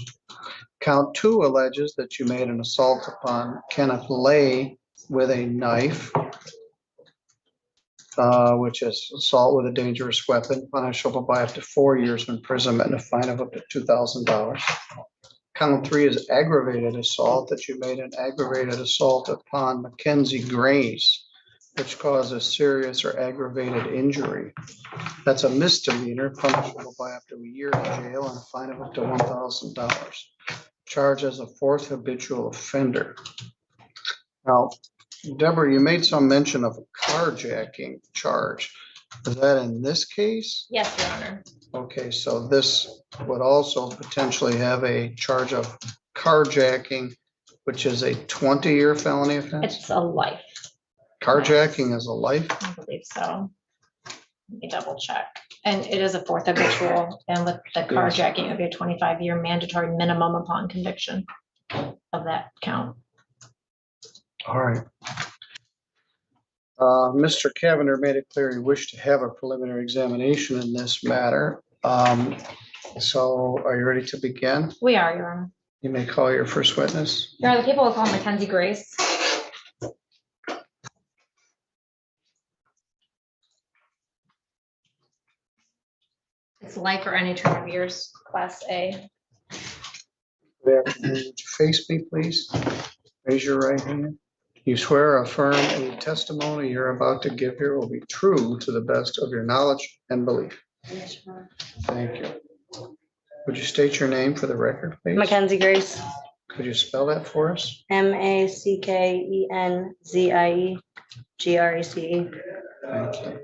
Count 2 alleges that you made an assault upon Kenneth Lay with a knife. which is assault with a dangerous weapon, punishable by up to 4 years of imprisonment and a fine of up to $2,000. Count 3 is aggravated assault, that you made an aggravated assault upon Mackenzie Grace, which causes serious or aggravated injury. That's a misdemeanor, punishable by up to a year in jail and a fine of up to $1,000. Charged as a fourth habitual offender. Now, Deborah, you made some mention of a carjacking charge. Is that in this case? Yes, Your Honor. Okay, so this would also potentially have a charge of carjacking, which is a 20-year felony offense? It's a life. Carjacking is a life? I believe so. Let me double check. And it is a fourth habitual, and with the carjacking, it would be a 25-year mandatory minimum upon conviction of that count. All right. Mr. Cavender made it clear he wished to have a preliminary examination in this matter. So are you ready to begin? We are, Your Honor. You may call your first witness. Your Honor, the people will call Mackenzie Grace. It's life or any term of years, Class A. Good afternoon. Would you face me, please? Raise your right hand. You swear or affirm any testimony you're about to give here will be true to the best of your knowledge and belief. Yes, Your Honor. Thank you. Would you state your name for the record, please? Mackenzie Grace, Could you spell that for us? Mackenzie Grace. Thank you.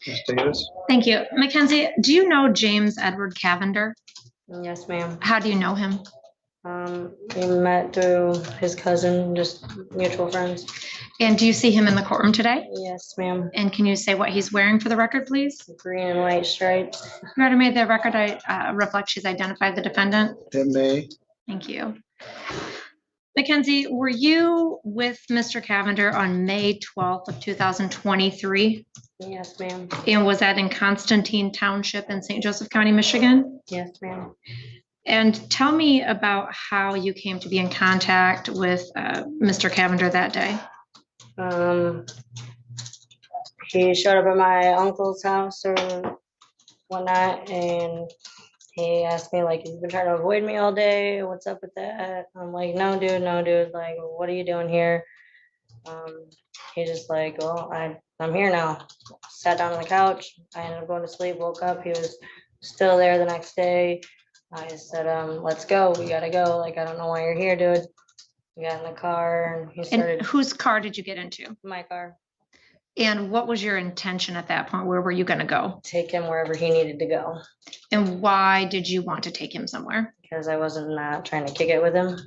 Ms. Davis? Thank you. Mackenzie, do you know James Edward Cavender? Yes, ma'am. How do you know him? We met through his cousin, just mutual friends. And do you see him in the courtroom today? Yes, ma'am. And can you say what he's wearing for the record, please? Green and white stripes. Your Honor, may the record reflect she's identified the defendant? It may. Thank you. Mackenzie, were you with Mr. Cavender on May 12th of 2023? Yes, ma'am. And was that in Constantine Township in St. Joseph County, Michigan? Yes, ma'am. And tell me about how you came to be in contact with Mr. Cavender that day. He showed up at my uncle's house or whatnot, and he asked me, like, you've been trying to avoid me all day. What's up with that? I'm like, no, dude. Like, what are you doing here? He just like, well, I'm here now. Sat down on the couch. I ended up going to sleep, woke up. He was still there the next day. I said, let's go. We gotta go. Like, I don't know why you're here, dude. We got in the car and he started. And whose car did you get into? My car. And what was your intention at that point? Where were you going to go? Take him wherever he needed to go. And why did you want to take him somewhere? Because I wasn't trying to kick it with him.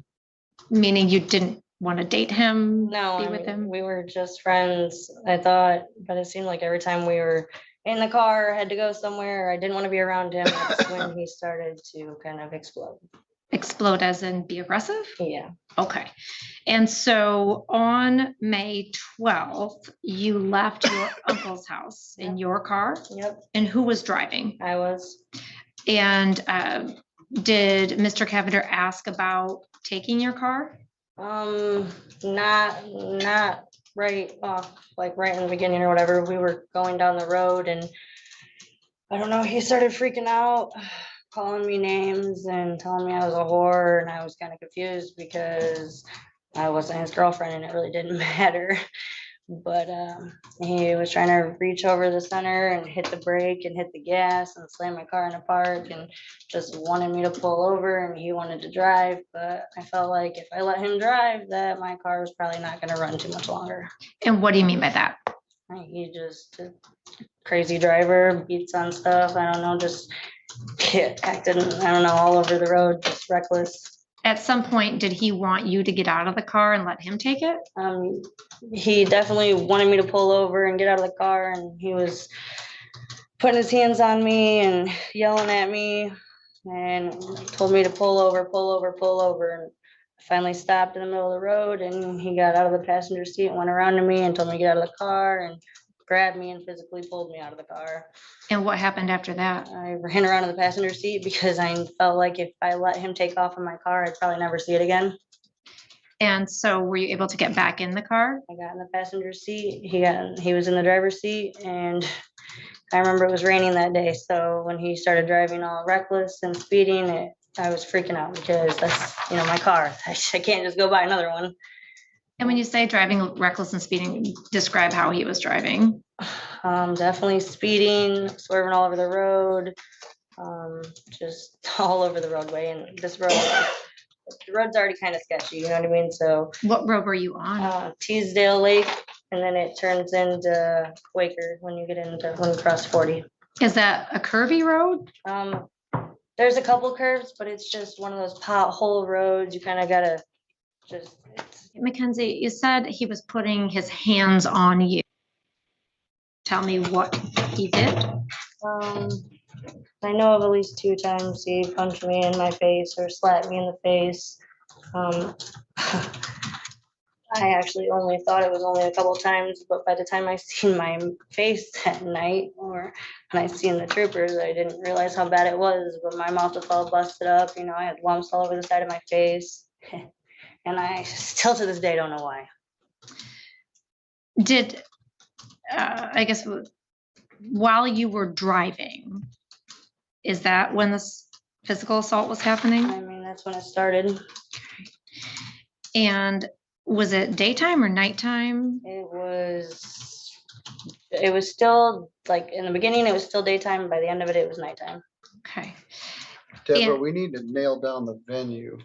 Meaning you didn't want to date him? No, be I with mean, him? we were just friends, I thought, but it seemed like every time we were in the car, had to go somewhere, I didn't want to be around him. That's when he started to kind of explode. Explode as in be aggressive? Yeah. Okay. And so on May 12th, you left your uncle's house in your car? Yep, And who was driving? I was. And did Mr. Cavender ask about taking your car? Not right off, like right in the beginning or whatever. We were going down the road and I don't know, he started freaking out, calling me names and telling me I was a whore, and I was kind of confused because I wasn't his girlfriend and it really didn't matter. But he was trying to reach over the center and hit the brake and hit the gas and slam my car in a park and just wanted me to pull over, and he wanted to drive. But I felt like if I let him drive, that my car was probably not going to run too much longer. And what do you mean by that? He just a crazy driver, beats on stuff. I don't know, just acted, I don't know, all over the road, just reckless. At some point, did he want you to get out of the car and let him take it? He definitely wanted me to pull over and get out of the car, and he was putting his hands on me and yelling at me and told me to pull over. And I finally stopped in the middle of the road, and he got out of the passenger seat and went around to me and told me to get out of the car and grabbed me and physically pulled me out of the car. And what happened after that? I ran around in the passenger seat because I felt like if I let him take off in my car, I'd probably never see it again. And so were you able to get back in the car? I got in the passenger seat, he was in the driver's seat, and I remember it was raining that day, so when he started driving all reckless and speeding, I was freaking out because that's, my car. I can't just go buy another one. And when you say driving reckless and speeding, describe how he was driving. Definitely speeding, swerving all over the road, just all over the roadway. And this road, the road's already kind of sketchy, you know what I mean? So What road were you on? Teasdale Lake, and then it turns into Quaker when you cross 40. Is that a curvy road? There's a couple curves, but it's just one of those pothole roads. You kind of gotta Mackenzie, you said he was putting his hands on you. Tell me what he did. I know of at least 2 times he punched me in my face or slapped me in the face. I actually only thought it was only a couple times, but by the time I seen my face that night, or when I seen the troopers, I didn't realize how bad it was. But my mouth was all busted up. I had lumps all over the side of my face. And I still to this day don't know why. Did, I guess, while you were driving, is that when this physical assault was happening? I mean, that's when it started. And was it daytime or nighttime? It was still, like, in the beginning, it was still daytime. By the end of it, it was nighttime. Okay. Deborah, And- we need to nail down the venue.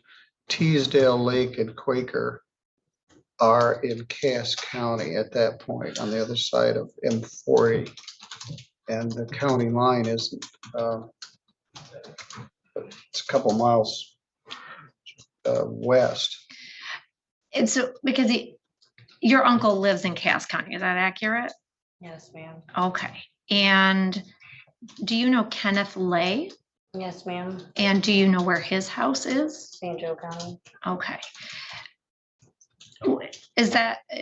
Teasdale Lake and Quaker are in Cass County at that point, on the other side of M40. And the county line isn't, it's a couple miles west. And so, because your uncle lives in Cass County, is that accurate? Yes, ma'am. Okay. And do you know Kenneth Lay? Yes, ma'am. And do you know where his house is? St. Joe County. Okay.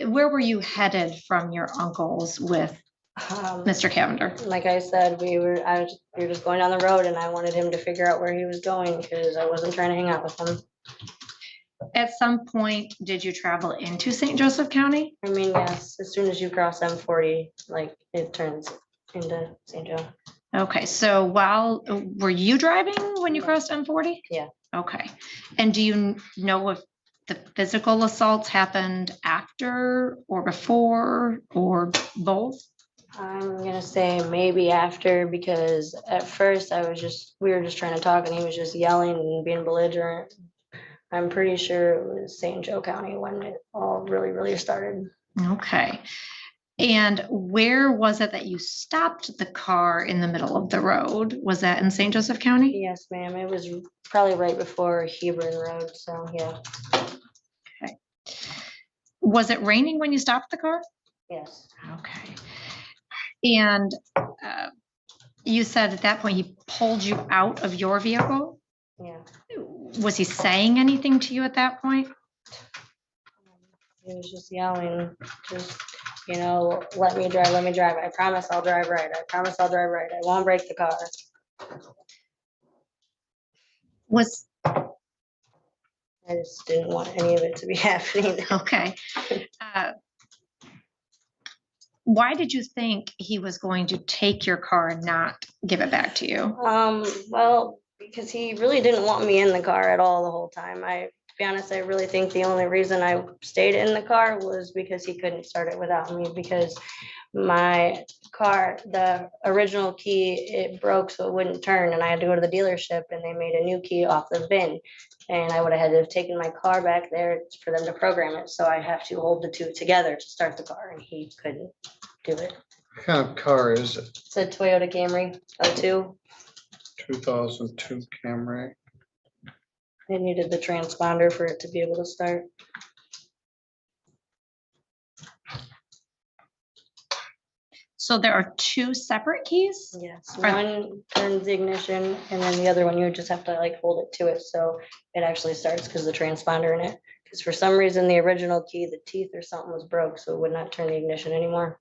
Where were you headed from your uncle's with Mr. Cavender? Like I said, we were just going down the road, and I wanted him to figure out where he was going because I wasn't trying to hang out with him. At some point, did you travel into St. Joseph County? I mean, yes, as soon as you cross M40, like it turns into St. Joe. Okay, so were you driving when you crossed M40? Yeah. Okay. And do you know if the physical assaults happened after or before or both? I'm gonna say maybe after, because at first we were just trying to talk, and he was just yelling and being belligerent. I'm pretty sure it was St. Joe County when it all really, really started. Okay. And where was it that you stopped the car in the middle of the road? Was that in St. Joseph County? Yes, ma'am. It was probably right before Hebron Road, so yeah. Okay. Was it raining when you stopped the car? Yes. Okay. And you said at that point he pulled you out of your vehicle? Yeah. Was he saying anything to you at that point? He was just yelling, just, let me drive, let me drive. I promise I'll drive right. I promise I'll drive right. I won't break the car. I just didn't want any of it to be happening. Okay. Why did you think he was going to take your car and not give it back to you? Well, because he really didn't want me in the car at all the whole time. To be honest, I really think the only reason I stayed in the car was because he couldn't start it without me, because my car, the original key, it broke so it wouldn't turn, and I had to go to the dealership, and they made a new key off the bin, and I would have had to have taken my car back there for them to program it. So I have to hold the two together to start the car, and he couldn't do it. What kind of car is it? It's a Toyota Camry 02. 2002 Camry. It needed the transponder for it to be able to start. So there are two separate keys? Yes, Right. one turns the ignition, and then the other one, you just have to like hold it to it so it actually starts, because the transponder in it. Because for some reason, the original key, the teeth or something was broke, so it would not turn the ignition anymore.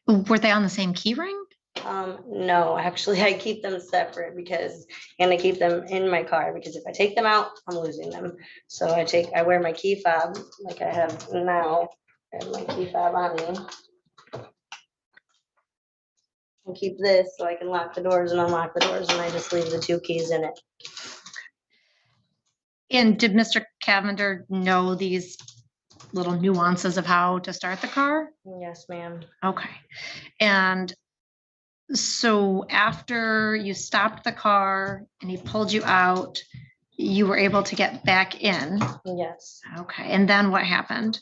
Were they on the same key ring? No, actually, I keep them separate and I keep them in my car because if I take them out, I'm losing them. So I wear my key fob like I have now. I have my key fob on me. And keep this so I can lock the doors and unlock the doors, and I just leave the 2 keys in it. And did Mr. Cavender know these little nuances of how to start the car? Yes, ma'am. Okay. And so after you stopped the car and he pulled you out, you were able to get back in. Yes. Okay. And then what happened?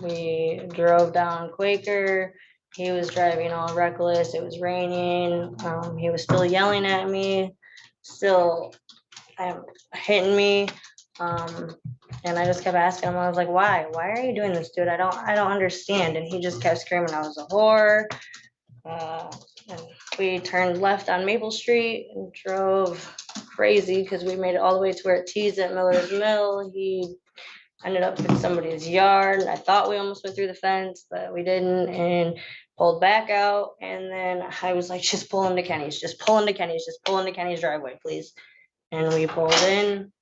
We drove down Quaker. He was driving all reckless. It was raining. He was still yelling at me, still hitting me. And I just kept asking him, I was like, why are you doing this, dude? I don't understand. And he just kept screaming, I was a whore. And we turned left on Maple Street and drove crazy because we made it all the way to where it tees at Miller's Mill. He ended up in somebody's yard. I thought we almost went through the fence, but we didn't, and pulled back out. And then I was like, just pull into Kenny's, just pull into Kenny's driveway, please. And we pulled in.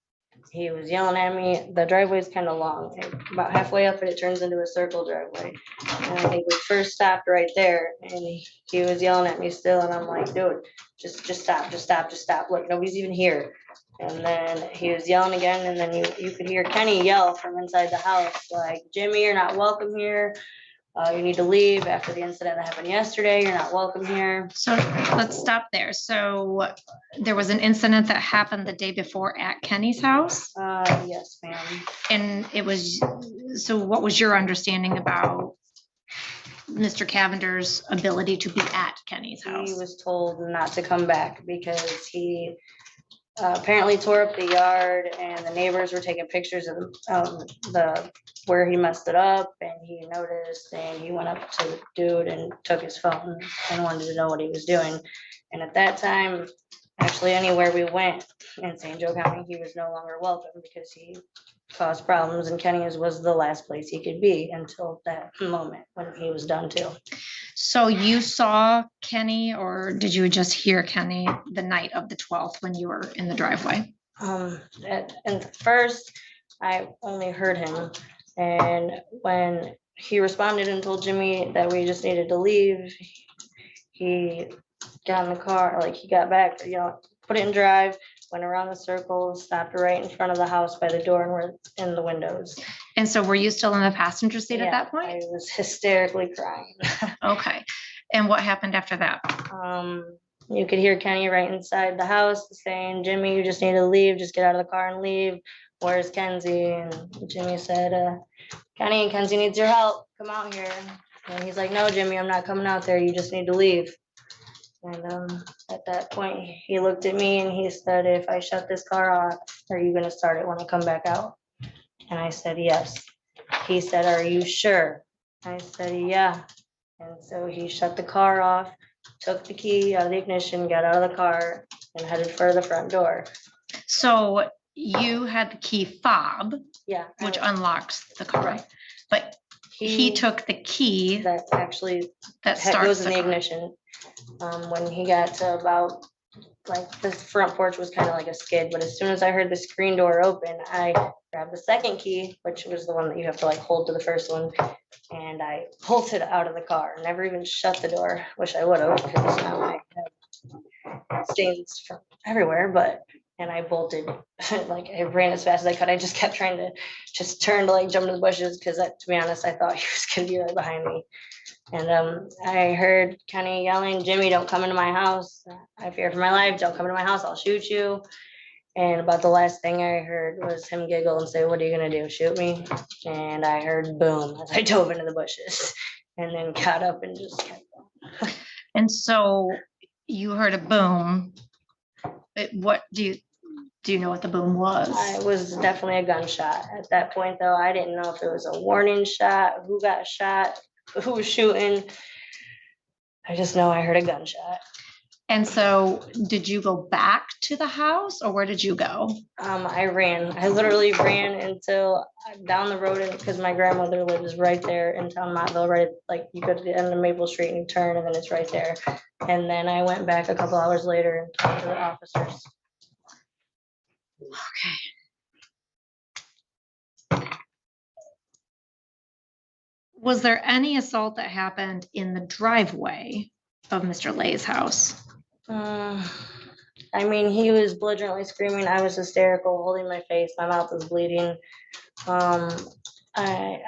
He was yelling at me. The driveway is kind of long. About halfway up it turns into a circle driveway. And I think we first stopped right there and he was yelling at me still. And I'm like, dude, just stop. Look, nobody's even here. And then he was yelling again. And then you could hear Kenny yell from inside the house, like, Jimmy, you're not welcome here. You need to leave after the incident that happened yesterday. You're not welcome here. So let's stop there. So there was an incident that happened the day before at Kenny's house. Yes, ma'am. And so what was your understanding about Mr. Cavender's ability to be at Kenny's house? He was told not to come back because he apparently tore up the yard and the neighbors were taking pictures of the where he messed it up, and he noticed and he went up to the dude and took his phone and wanted to know what he was doing. And at that time, actually anywhere we went in St. Joe County, he was no longer welcome because he caused problems, and Kenny's was the last place he could be until that moment when he was done too. So you saw Kenny, or did you just hear Kenny the night of the 12th when you were in the driveway? And first I only heard him, and when he responded and told Jimmy that we just needed to leave, he got in the car, like he got back, put it in drive, went around the circle, stopped right in front of the house by the door, and we're in the windows. And so were you still in the passenger seat at that point? I was hysterically crying. Okay. And what happened after that? You could hear Kenny right inside the house saying, Jimmy, you just need to leave. Just get out of the car and leave. Where's Kenzie? And Jimmy said, Kenny, Kenzie needs your help. Come out here. And he's like, no, Jimmy, I'm not coming out there. You just need to leave. And at that point, he looked at me and he said, if I shut this car off, are you going to start it when I come back out? And I said, yes. He said, are you sure? I said, yeah. And so he shut the car off, took the key out of the ignition, got out of the car, and headed for the front door. So you had the key fob, Yeah. which unlocks the car, Right. but he took the key that actually that starts goes in the the car. ignition. When he got to about, like, the front porch was kind of like a skid, but as soon as I heard the screen door open, I grabbed the second key, which was the one that you have to like hold to the first one, and I pulled it out of the car. Never even shut the door. Wish I would have, because now I have stains from everywhere. And I bolted, like I ran as fast as I could. I just kept trying to just turn to like jump into the bushes because, to be honest, I thought he was gonna be right behind me. And I heard Kenny yelling, Jimmy, don't come into my house. I fear for my life. Don't come into my house. I'll shoot you. And about the last thing I heard was him giggle and say, what are you going to do? Shoot me? And I heard boom as I dove into the bushes and then got up and just kept going. And so you heard a boom. What do you know what the boom was? It was definitely a gunshot. At that point, though, I didn't know if it was a warning shot, who got shot, who was shooting. I just know I heard a gunshot. And so did you go back to the house or where did you go? I ran. I literally ran until down the road, and because my grandmother lives right there in town, Montville, right, like you go to the end of Maple Street and you turn, and then it's right there. And then I went back a couple hours later and talked to the officers. Was there any assault that happened in the driveway of Mr. Lay's house? I mean, he was belligerently screaming. I was hysterical, holding my face. My mouth was bleeding. I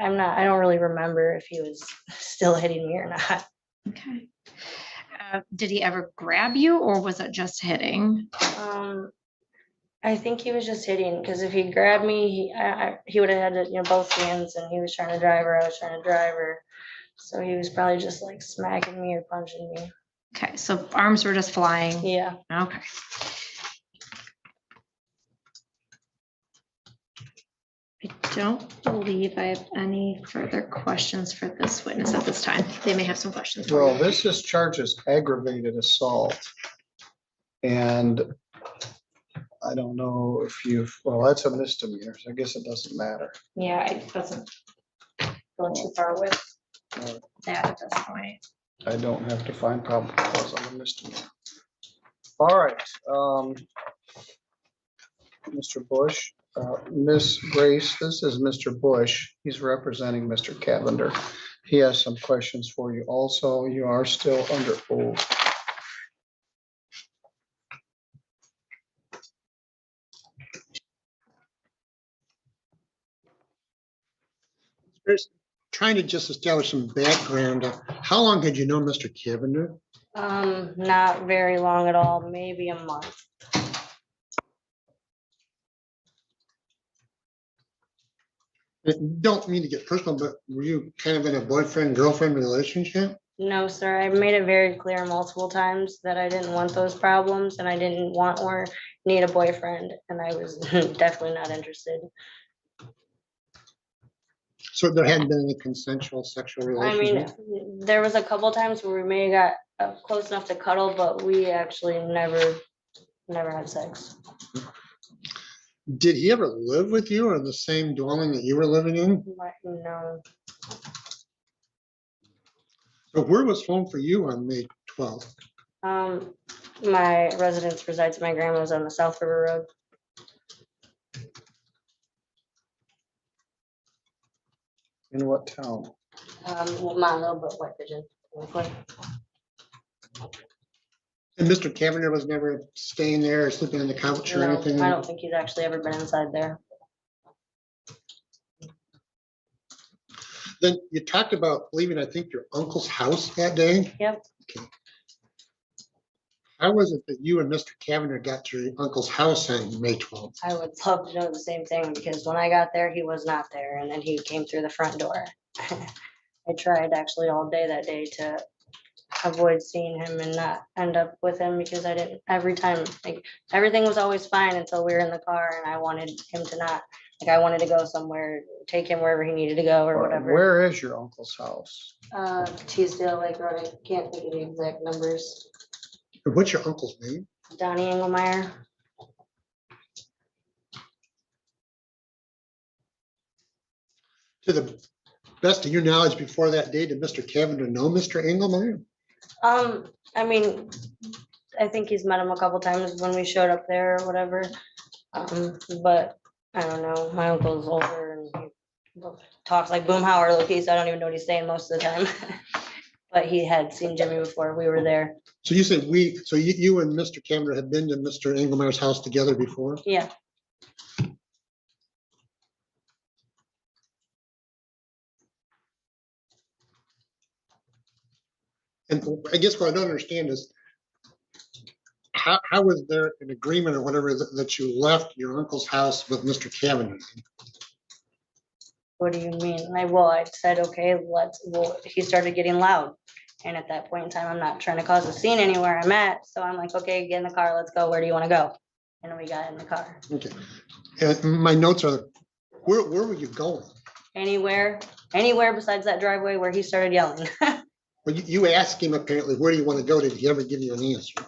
don't really remember if he was still hitting me or not. Okay. Did he ever grab you or was it just hitting? I think he was just hitting, because if he grabbed me, he would have had to, both hands, and he was trying to drive her, I was trying to drive her. So he was probably just like smacking me or punching me. Okay, so arms were just flying. Yeah. Okay. I don't believe I have any further questions for this witness at this time. They may have some questions. for Well, you. this is charged as aggravated assault. And I don't know if well, that's a misdemeanor, so I guess it doesn't matter. Yeah, it doesn't go too far with that at this point. I don't have to find probable cause on a misdemeanor. All right, Mr. Bush, Miss Grace, this is Mr. Bush. He's representing Mr. Cavender. He has some questions for you also. You are still under oath. First, trying to just establish some background. How long had you known Mr. Cavender? Not very long at all, maybe a month. I don't mean to get personal, but were you kind of in a boyfriend-girlfriend relationship? No, sir. I made it very clear multiple times that I didn't want those problems, and I didn't want or need a boyfriend, and I was definitely not interested. So there hadn't been any consensual sexual I relationship? mean, there was a couple times where we may have got close enough to cuddle, but we actually never had sex. Did he ever live with you or in the same dwelling that you were living in? No, So where was home for you on May 12th? my residence resides at my grandma's on the South River Road. In what town? Montville, but White Pigeon. And Mr. Cavender was never staying there or sleeping on the couch or No, anything? I don't think he's actually ever been inside there. Then you talked about leaving, I think, your uncle's house that day. Yep. How was it that you and Mr. Cavender got to your uncle's house on May 12th? I would love to know the same thing, because when I got there, he was not there, and then he came through the front door. I tried actually all day that day to avoid seeing him and not end up with him, because I didn't, every time, like, everything was always fine until we were in the car, and I wanted him to not, like, I wanted to go somewhere, take him wherever he needed to go or whatever. Where is your uncle's house? Teasdale Lake Road, I can't think of the exact numbers. What's your uncle's name? Donnie Engelmeyer. To the best of your knowledge, before that day, did Mr. Cavender know Mr. Engelmeyer? I mean, I think he's met him a couple times when we showed up there or whatever. But I don't know, my uncle's older and he talks like Boomhauer low key, so I don't even know what he's saying most of the time. But he had seen Jimmy before we were there. So you said so you and Mr. Cavender had been to Mr. Engelmeyer's house together before? Yeah. And I guess what I don't understand is how was there an agreement or whatever that you left your uncle's house with Mr. Cavender? What do you mean? I said, okay, he started getting loud. And at that point in time, I'm not trying to cause a scene anywhere I'm at. So I'm like, okay, get in the car, let's go. Where do you want to go? And we got in the car. Okay. And my notes are, where were you going? Anywhere besides that driveway where he started yelling. Well, you asked him apparently, where do you want to go? Did he ever give you an answer?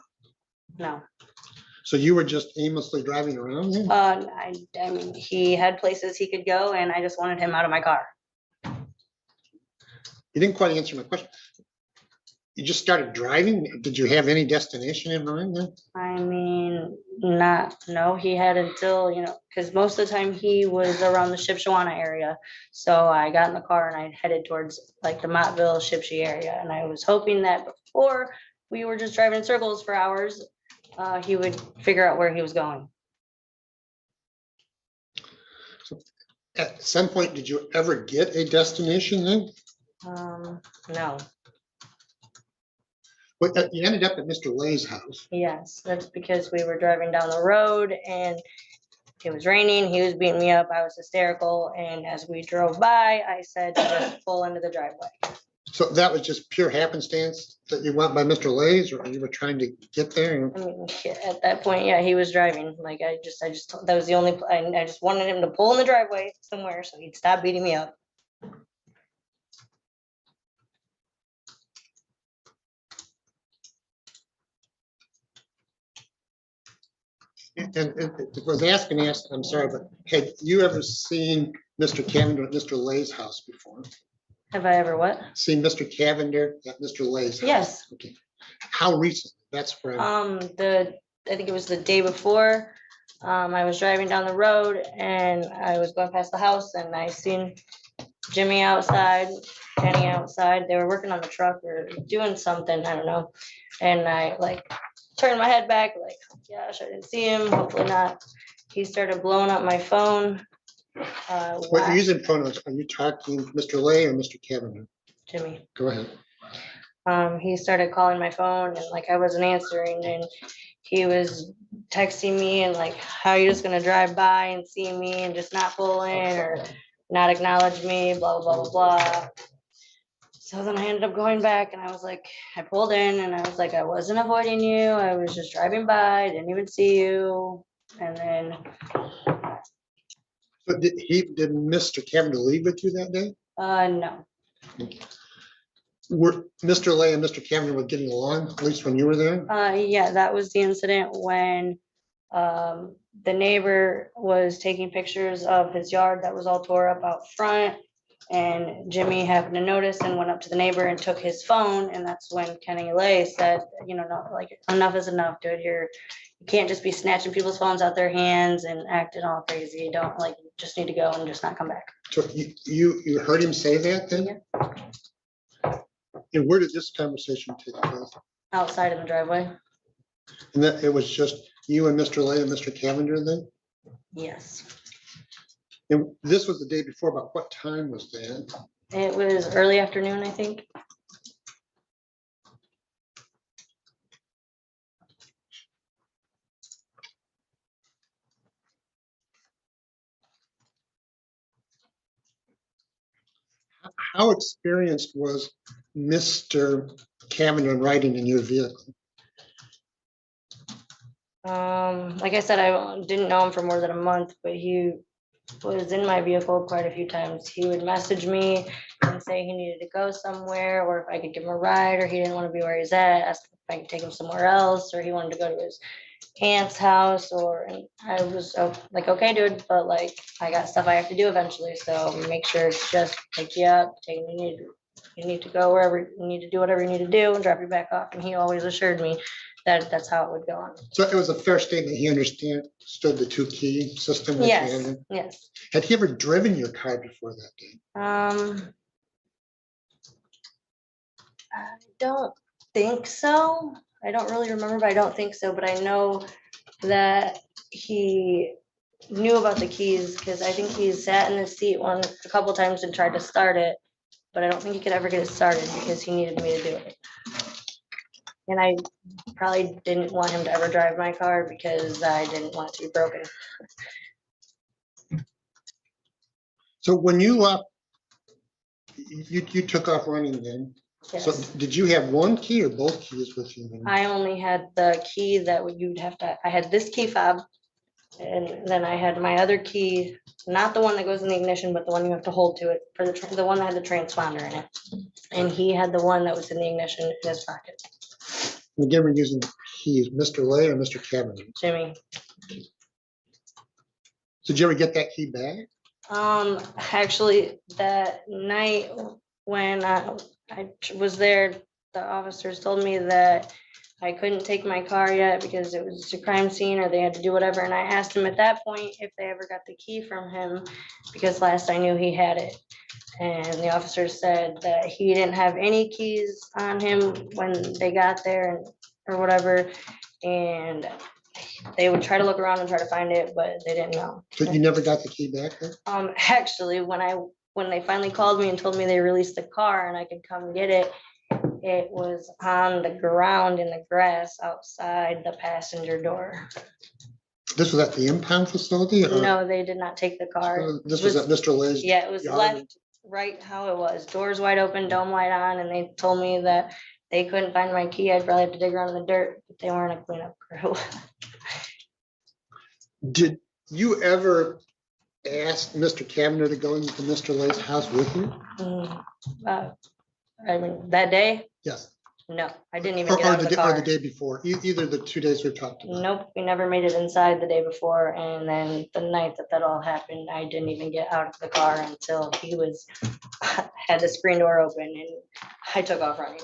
No. So you were just aimlessly driving around then? I mean, he had places he could go and I just wanted him out of my car. You didn't quite answer my question. You just started driving? Did you have any destination in mind then? I mean, no, he had until, because most of the time he was around the Shipshewana area. So I got in the car and I headed towards like the Mottville, Shipshe area. And I was hoping that before we were just driving in circles for hours, he would figure out where he was going. At some point, did you ever get a destination then? No, But you ended up at Mr. Lay's house. yes, that's because we were driving down the road and it was raining. He was beating me up. I was hysterical. And as we drove by, I said to just pull into the driveway. So that was just pure happenstance that you went by Mr. Lay's, or you were trying to get there? I mean, at that point, yeah, he was driving. Like I just, that was the only, I just wanted him to pull in the driveway somewhere so he'd stop beating me up. And it was asking, I'm sorry, but had you ever seen Mr. Cavender at Mr. Lay's house before? Have I ever what? Seen Mr. Cavender at Mr. Lay's house? Yes. Okay. How recent? That's where. I think it was the day before. I was driving down the road and I was going past the house and I seen Jimmy outside, Kenny outside. They were working on the truck or doing something, I don't know. And I like turned my head back, like, gosh, I didn't see him. Hopefully not. He started blowing up my phone. What you're using pronouns, are you talking Mr. Lay or Mr. Cavender? Jimmy. Go ahead. He started calling my phone and like I wasn't answering and he was texting me and like, how are you just gonna drive by and see me and just not pull in or not acknowledge me, blah, blah, blah, blah. So then I ended up going back and I was like, I pulled in and I was like, I wasn't avoiding you. I was just driving by, I didn't even see you. And then, But did Mr. Cavender leave with you that day? no. Were Mr. Lay and Mr. Cavender were getting along, at least when you were there? Yeah, that was the incident when the neighbor was taking pictures of his yard that was all tore up out front. And Jimmy happened to notice and went up to the neighbor and took his phone. And that's when Kenny Lay said, no, like enough is enough, dude. You can't just be snatching people's phones out their hands and acting all crazy. You don't like, you just need to go and just not come back. So you heard him say that then? Yeah. And where did this conversation take place? Outside of the driveway. And that it was just you and Mr. Lay and Mr. Cavender then? Yes. And this was the day before, about what time was that? It was early afternoon, I think. How experienced was Mr. Cavender in riding in your vehicle? Like I said, I didn't know him for more than a month, but he was in my vehicle quite a few times. He would message me and say he needed to go somewhere, or if I could give him a ride, or he didn't want to be where he's at, ask if I could take him somewhere else, or he wanted to go to his aunt's house, and I was like, okay, dude, but like, I got stuff I have to do eventually, so make sure it's just pick you up, you need to go wherever, you need to do whatever you need to do and drop you back off. And he always assured me that that's how it would go on. So it was a fair statement. He understood the two key system. that you had Yes, in? yes. Had he ever driven your car before that day? I don't think so. I don't really remember, but I don't think so. But I know that he knew about the keys because I think he sat in his seat a couple times and tried to start it, but I don't think he could ever get it started because he needed me to do it. And I probably didn't want him to ever drive my car because I didn't want it to be broken. So when you left, you took off running then. So Yes. did you have one key or both keys with you? I only had the key that you'd have to, I had this key fob. And then I had my other key, not the one that goes in the ignition, but the one you have to hold to it for the one that had the transponder in it. And he had the one that was in the ignition in his pocket. Again, we're using keys, Mr. Lay or Mr. Cavender? Jimmy. Did you ever get that key back? Actually, that night when I was there, the officers told me that I couldn't take my car yet because it was a crime scene or they had to do whatever. And I asked him at that point if they ever got the key from him because last I knew he had it. And the officer said that he didn't have any keys on him when they got there or whatever. And they would try to look around and try to find it, but they didn't know. So you never got the key back then? Actually, when they finally called me and told me they released the car and I could come get it, it was on the ground in the grass outside the passenger door. This was at the impound facility? or- No, they did not take the car. This was at Mr. Lay's? Yeah, it was yard? left right how it was, doors wide open, dome light on, and they told me that they couldn't find my key. I'd probably have to dig around in the dirt, but they weren't a cleanup crew. Did you ever ask Mr. Cavender to go into Mr. Lay's house with you? I mean, that day, Yes. no, I didn't even Or get out of the or car. the day before, either the 2 days we talked about. Nope, we never made it inside the day before, and then the night that all happened, I didn't even get out of the car until he had the screen door open and I took off running.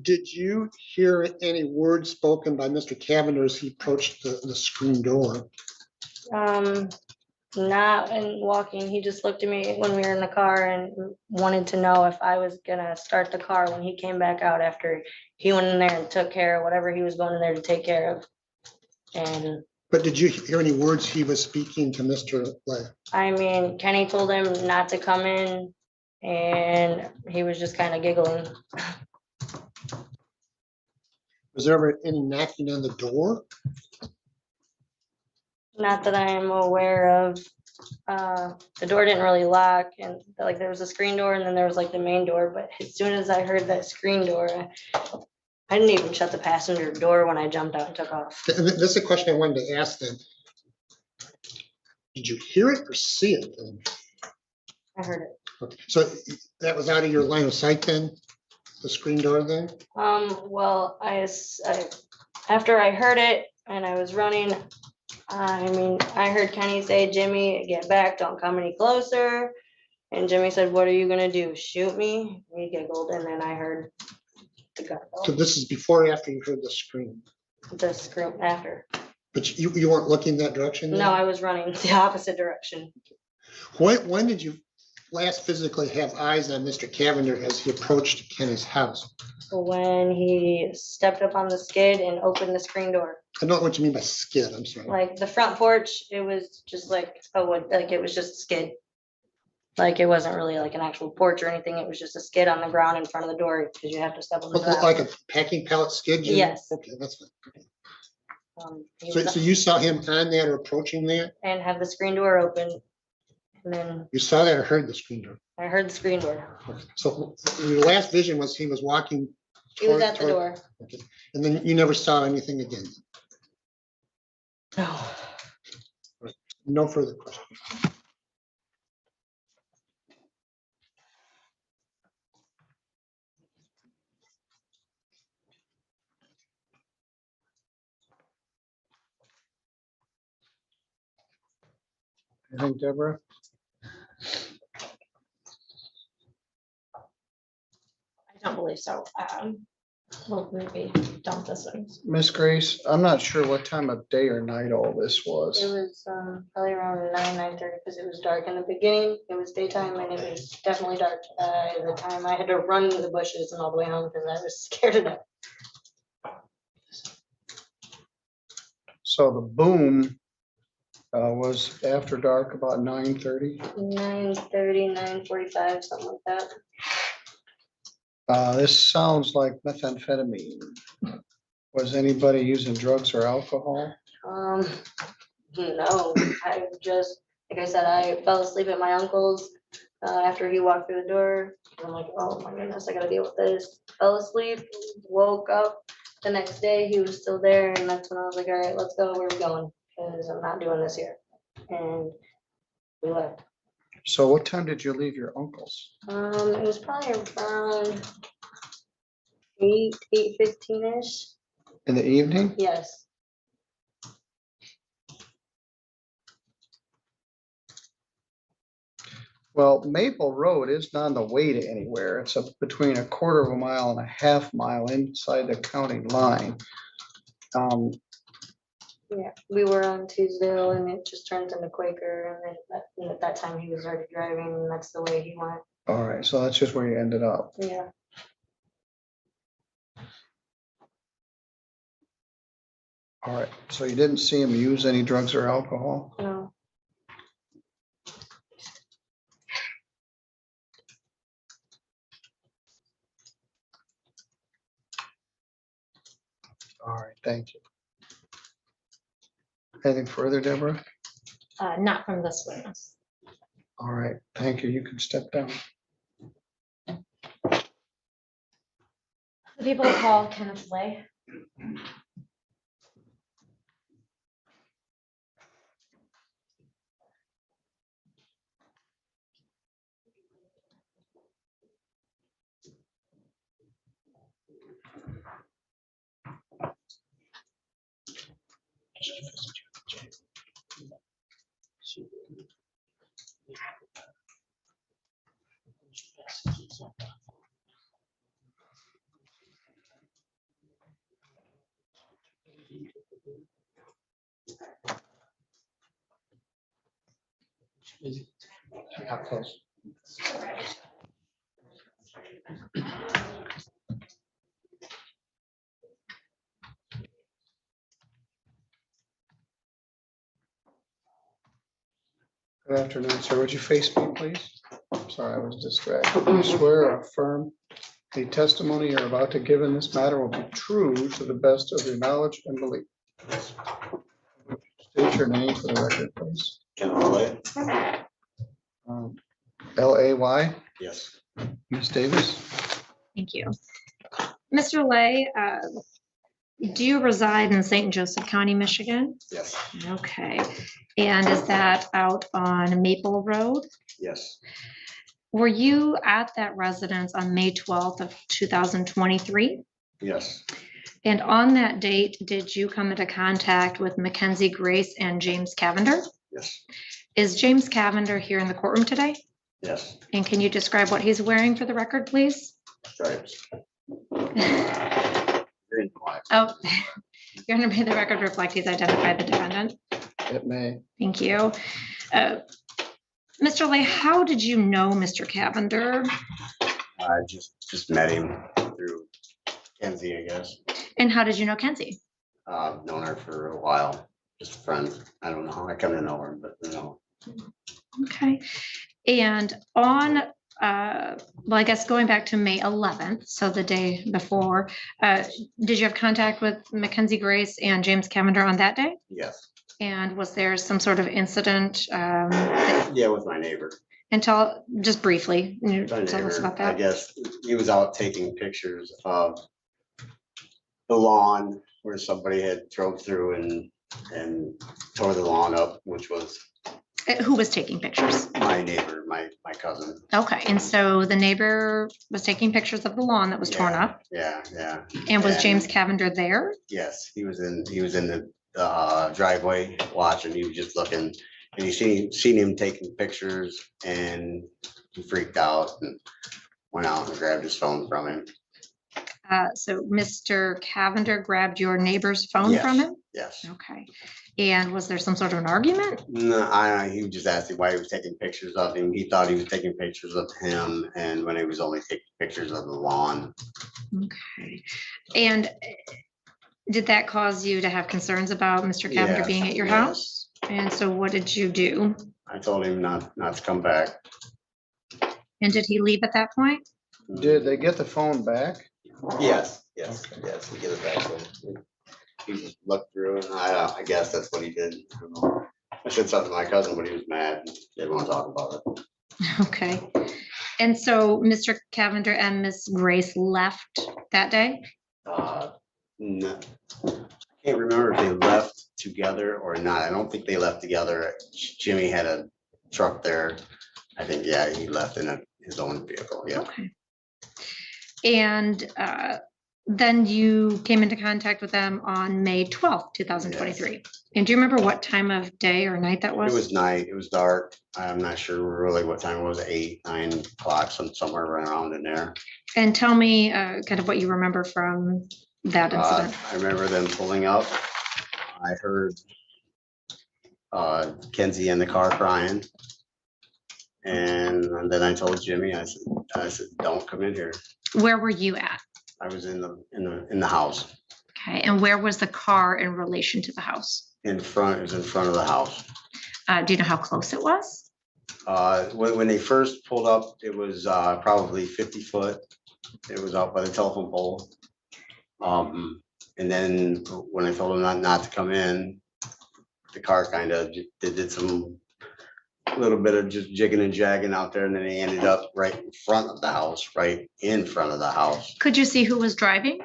Did you hear any words spoken by Mr. Cavender as he approached the screen door? Not in walking, he just looked at me when we were in the car and wanted to know if I was gonna start the car when he came back out after he went in there and took care of whatever he was going in there to take care of. And But did you hear any words he was speaking to Mr. Lay? I mean, Kenny told him not to come in and he was just kind of giggling. Was there ever any knocking on the door? Not that I am aware of. The door didn't really lock and like there was a screen door and then there was like the main door, but as soon as I heard that screen door, I didn't even shut the passenger door when I jumped out and took off. And this is a question I wanted to ask then. Did you hear it or see it then? I heard it. Okay, so that was out of your line of sight then, the screen door then? Well, after I heard it and I was running, I mean, I heard Kenny say, Jimmy, get back, don't come any closer. And Jimmy said, what are you gonna do? Shoot me? He giggled and then I heard the gun go. So this is before or after you heard the scream? The scream after. But you weren't looking that direction? then? No, I was running the opposite direction. When did you last physically have eyes on Mr. Cavender as he approached Kenny's house? When he stepped up on the skid and opened the screen door. I don't know what you mean by skid, I'm sorry. Like the front porch, it was just like a wood, like it was just a skid. Like it wasn't really like an actual porch or anything. It was just a skid on the ground in front of the door because you have to step on the ground. Like a packing pallet skid? Jimmy? Yes. Okay, that's fine. He So was- you saw him on that or approaching that? And have the screen door open. And then You saw that or heard the screen door? I heard the screen door. Okay. So your last vision was he was walking? He was toward- at the toward- door. Okay. And then you never saw anything again? No. No further questions? I think Deborah, I don't believe so. We'll maybe dump this one. Miss Grace, I'm not sure what time of day or night all this It was. was probably around 9:30 because it was dark in the beginning. It was daytime and it was definitely dark at the time. I had to run into the bushes and all the way home because I was scared to death. So the boom was after dark, about 9:30. 9:30, 9:45, something like that. This sounds like methamphetamine. Was anybody using drugs or alcohol? No, I just, like I said, I fell asleep at my uncle's after he walked through the door. I'm like, oh my goodness, I gotta deal with this. Fell asleep, woke up. The next day, he was still there, and that's when I was like, all right, let's go, where are we going? Because I'm not doing this here. And we left. So what time did you leave your uncle's? It was probably around 8:15-ish. In the evening? Yes. Well, Maple Road is not on the way to anywhere. It's between a quarter of a mile and a half mile inside the county line. Yeah, we were on Teasdale and it just turns into Quaker and then at that time he was already driving and that's the way he went. All right, so that's just where you ended up. Yeah. All right, so you didn't see him use any drugs or alcohol? No. All right, thank you. Anything further, Deborah? Not from this witness. All right, thank you. You can step down. The people call Kenneth Lay. How close? Good afternoon, sir. Would you face me, please? Sorry, I was distracted. Do you swear or affirm the testimony you're about to give in this matter will be true to the best of your knowledge and belief? State your name for the record, please. L-A-Y, Yes. Ms. Davis? Thank you. Mr. Lay, do you reside in St. Joseph County, Michigan? Yes. Okay. And is that out on Maple Road? Yes. Were you at that residence on May 12th of 2023? Yes. And on that date, did you come into contact with Mackenzie Grace and James Cavender? Yes. Is James Cavender here in the courtroom today? Yes. And can you describe what he's wearing for the record, please? Stripes. Oh, Green and black. you're going to make the record reflect he's identified the defendant. It may. Thank you. Mr. Lay, how did you know Mr. Cavender? I just met him through Kenzie, I guess. And how did you know Kenzie? Known her for a while, just friends. I don't know. I come to know her, but no. Okay. And on, well, I guess going back to May 11th, so the day before, did you have contact with Mackenzie Grace and James Cavender on that day? Yes. And was there some sort of incident? Yeah, with my neighbor. And tell, just briefly, My tell us neighbor, about I that. guess he was out taking pictures of the lawn where somebody had drove through and tore the lawn up, which was Who was taking pictures? my neighbor, my cousin. Okay, and so the neighbor was taking pictures of the lawn that was torn Yeah, up, Yeah, yeah. and was And- James Cavender there? Yes, he was in the driveway watching, he was just looking, and he seen him taking pictures, and he freaked out and went out and grabbed his phone from him. So Mr. Cavender grabbed your neighbor's phone from Yes. him? Yes. Okay, and was there some sort of an argument? No, he was just asking why he was taking pictures of him. He thought he was taking pictures of him, and when he was only taking pictures of the lawn. Okay, and did that cause you to have concerns about Mr. Cavender Yes, being at your yes. house? And so what did you do? I told him not to come back. And did he leave at that point? Did they get the phone back? Yes, we get it back. So he just looked through, and I guess that's what he did. I don't know. I said something to my cousin, but he was mad. And didn't want to talk about it. Okay, and so Mr. Cavender and Miss Grace left that day? No, I can't remember if they left together or not. I don't think they left together. Jimmy had a truck there. I think, yeah, he left in his own vehicle. Yeah. Okay. And Then you came into contact with them on May 12th, 2023. And do you remember what time of day or night that It was? was night, it was dark. I'm not sure really what time it was, 8, 9 o'clock, somewhere around in there. And tell me kind of what you remember from that incident. I remember them pulling up. I heard Kenzie in the car crying. And then I told Jimmy, I said, don't come in here. Where were you at? I was in the house. Okay, and where was the car in relation to the house? In front, it was in front of the house. Do you know how close it was? When they first pulled up, it was probably 50 foot. It was out by the telephone pole. And then when I told them not to come in, the car kind of did some little bit of just jigging and jagging out there, and then they ended up right in front of the house, right in front of the house. Could you see who was driving?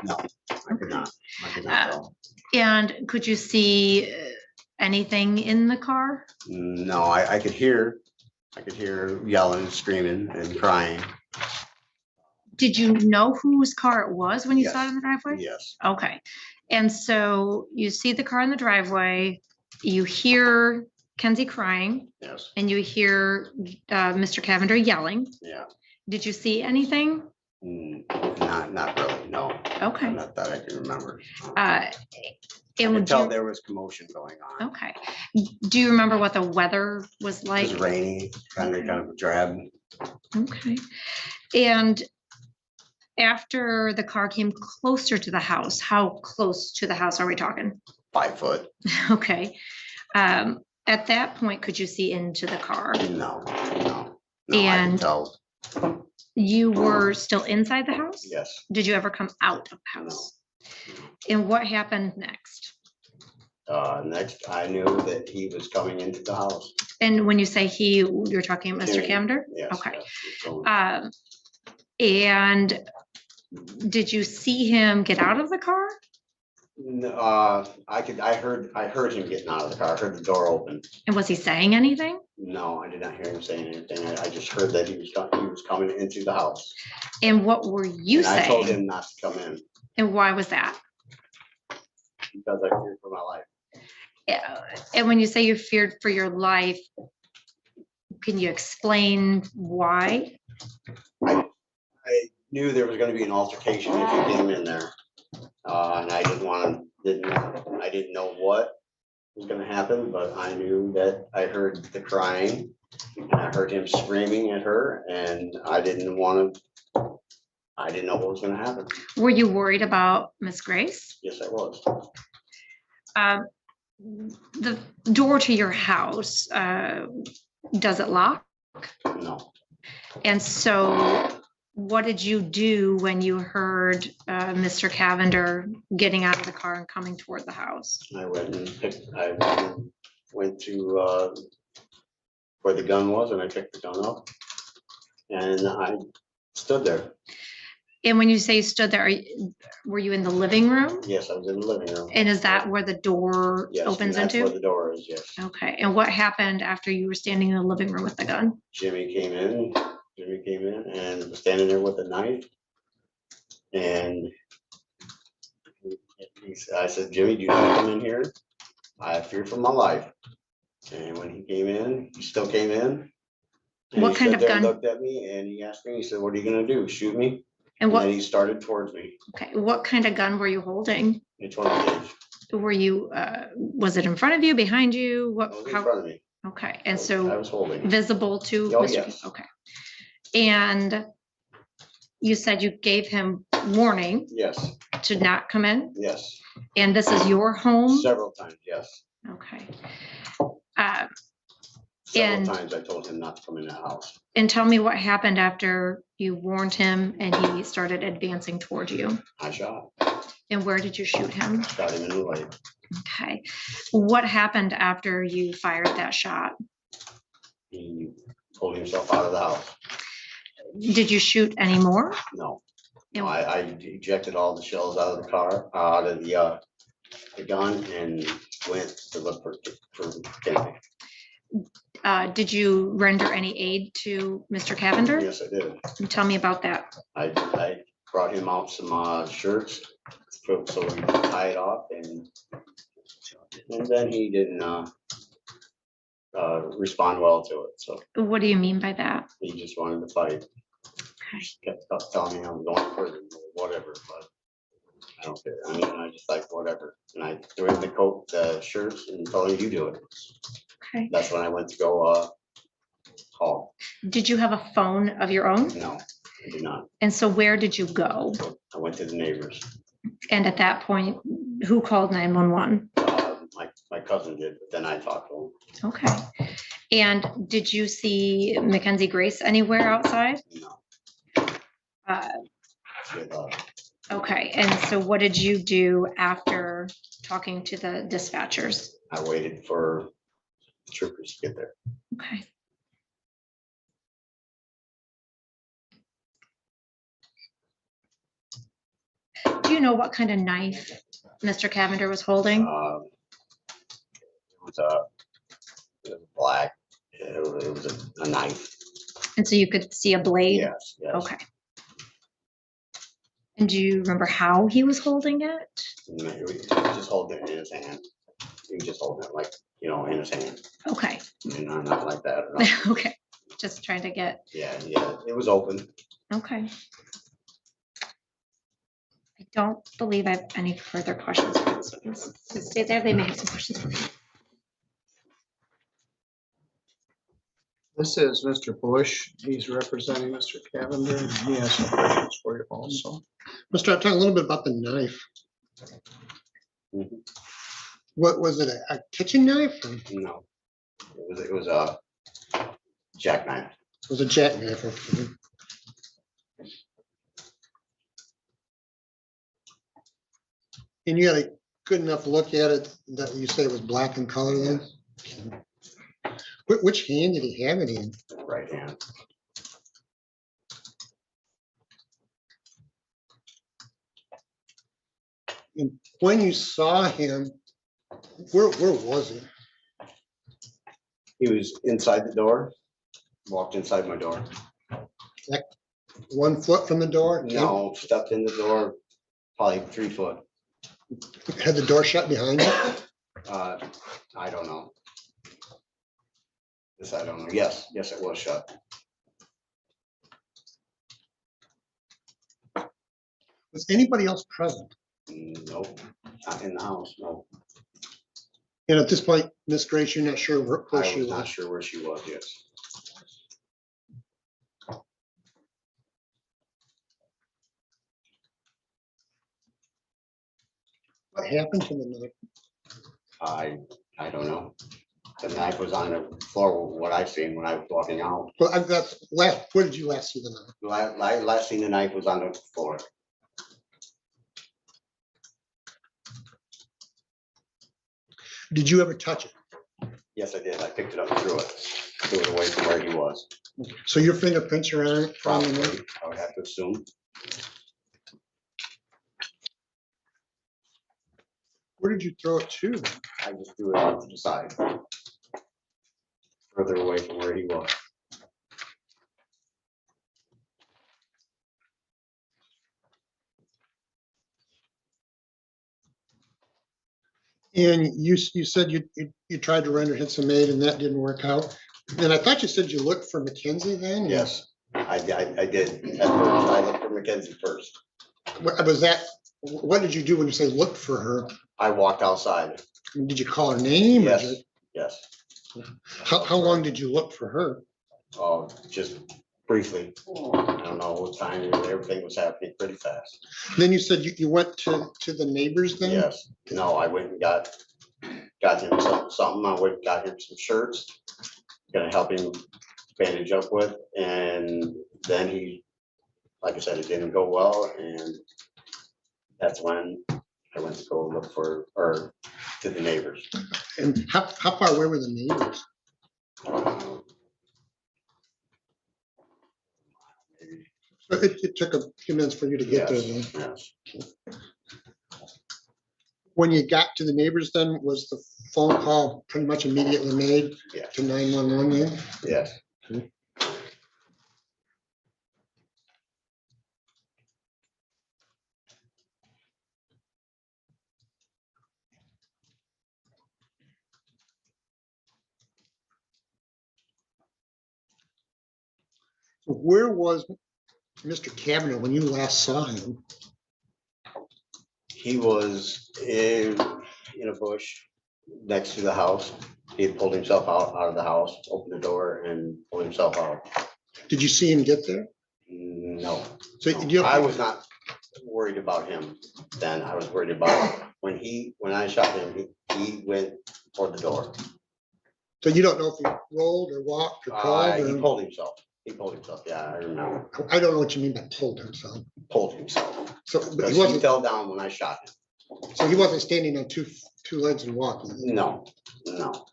No, I could not. I could not tell. And could you see anything in the car? No, I could hear yelling, screaming, and crying. Did you know whose car it was when you saw it Yes. in the driveway? Yes, Okay. And so you see the car in the driveway, you hear Kenzie crying, yes, and you hear Mr. Cavender yelling. yeah. Did you see anything? Not really, no. Okay. Not that I can remember. I I And could would tell you, there was commotion going on. okay. Do you remember what the weather was It like? was rainy, kind of drab. Okay. And after the car came closer to the house, how close to the house are we talking? 5 foot. Okay. At that point, could you see into the car? No. I And- can tell, You were still inside the house? yes. Did you ever come out of the house? And what happened next? Next, I knew that he was coming into the house. And when you say he, you're talking about Mr. Jimmy, Cavender? Yes. Okay. yes, so- And did you see him get out of the car? No, I heard him getting out of the car. I heard the door open. And was he saying anything? No, I did not hear him saying anything. I just heard that he was coming into the house. And what were you And I told saying? him not to come in And why was that? because I feared for my life. And when you say you feared for your life, can you explain why? I knew there was gonna be an altercation if you came in there. And I didn't know what was gonna happen, but I knew that I heard the crying. And I heard him screaming at her, and I didn't know what was gonna happen. Were you worried about Miss Grace? Yes, I was. The door to your house, does it lock? No, And so what did you do when you heard Mr. Cavender getting out of the car and coming toward the house? I went to where the gun was, and I picked the gun up. And I stood there. And when you say you stood there, were you in the living room? Yes, I was in the living room. And is that where the door Yes, opens and that's where into? the door is, yes. Okay, and what happened after you were standing in the living room with the gun? Jimmy came in and was standing there with a knife. And I said, Jimmy, do you want to come in here? I fear for my life. And when he came in, he still came in. And What he kind stood of there and gun? Looked at me and he asked me, he said, what are you gonna do? Shoot me? And And what, then he started towards me. okay, what kind of gun were you holding? A 20 gauge. Were you, was it in front of you, behind you? What, It was in how, front of me. okay, and I so was holding. it. visible to Oh, Mr. yes. Okay. And you said you gave him warning Yes, to not come in, yes. and this is your home? Several times, yes. Okay. Several And- times I told him not to come in that house. And tell me what happened after you warned him and he started advancing toward you? I shot And where did you shoot him? him in the leg. Okay. What happened after you fired that shot? He pulled himself out of the house. Did you shoot any more? No, And- I ejected all the shells out of the car, out of the gun, and went to look for Kennedy. Did you render any aid to Mr. Cavender? Yes, I did. Tell me about that. I brought him out some shirts, so we could tie it off, and then he didn't respond well to it, so What do you mean by that? he just wanted to fight. Kept telling me I'm going further, whatever, but I don't care. I mean, I just like whatever. And I threw in the coat, the shirts, and told him, you do it. Okay. That's when I went to go call. Did you have a phone of your own? No, I did not. And so where did you go? I went to the neighbors. And at that point, who called 911? My cousin did, but then I talked to him. Okay. And did you see Mackenzie Grace anywhere outside? No. Uh, With, Okay, and so what did you do after talking to the dispatchers? I waited for the troopers to get there. Okay. Do you know what kind of knife Mr. Cavender was holding? It was black. It was a knife. And so you could see a blade? Yes, yes. Okay. And do you remember how he was holding it? He was just holding it in his hand. He was just holding it like, in his hand. Okay. And not like that. Or nothing. Okay. Just trying to get, Yeah, it was open. okay. I don't believe I have any further questions for this witness. So stay there, they may have some questions for me. This is Mr. Bush. He's representing Mr. Cavender. And he has some questions for you also. Let's start talking a little bit about the knife. Mhm. What was it, a kitchen knife? Or it No, it was a jackknife. was a jackknife. Okay. And you had a good enough look at it that you say it was black in color then? Which hand did he have it in? Right hand. And when you saw him, where was he? He was inside the door, walked inside my door. 1 foot from the door? No, stepped in the door, probably 3 foot. Had the door shut behind you? I don't know. This I don't know. Yes, it was shut. Was anybody else present? Nope, not in the house, no. And at this point, Miss Grace, you're not sure where I she was not was? sure where she was, yes. What happened to the knife? I don't know. The knife was on the floor, what I seen when I was walking out. Well, that's last, where did you last see the knife? Last seen the knife was on the floor. Did you ever touch it? Yes, I did. I picked it up and threw it away from where he was. So your fingerprints are on it? on the knife? Probably, I would have to assume. Where did you throw it to? I just threw it off to the side. Further away from where he was. And you said you tried to render Hinson Maid and that didn't work out. And I thought you said you looked for Mackenzie then? Yes, I did. At first, I looked for Mackenzie first. Was that, what did you do when you say look for her? I walked outside. Did you call her name? or Yes, just- yes. How long did you look for her? Oh, just briefly. I don't know what time, everything was happening pretty fast. Then you said you went to the neighbors then? Yes, no, I went and got him something. I went and got him some shirts. Gonna help him bandage up with, and then he, like I said, it didn't go well, and that's when I went to go look for, or to the neighbors. And how far away were the neighbors? Maybe, So it took a few minutes for you to get there then. yes, yes. When you got to the neighbors then, was the phone call pretty much immediately made Yeah. to 911 then? Yes. Where was Mr. Cavender when you last saw him? He was in a bush next to the house. He had pulled himself out of the house, opened the door and pulled himself out. Did you see him get there? No, So no. you, I was not worried about him then. I was worried about when I shot him, he went toward the door. so you don't know if he rolled or walked or crawled? He Or, pulled himself. He pulled himself. Yeah, I remember. I don't know what you mean by pulled himself. Pulled himself. So, but Because he he wasn't, fell down when I shot him. so he wasn't standing on two legs and walking. No, no.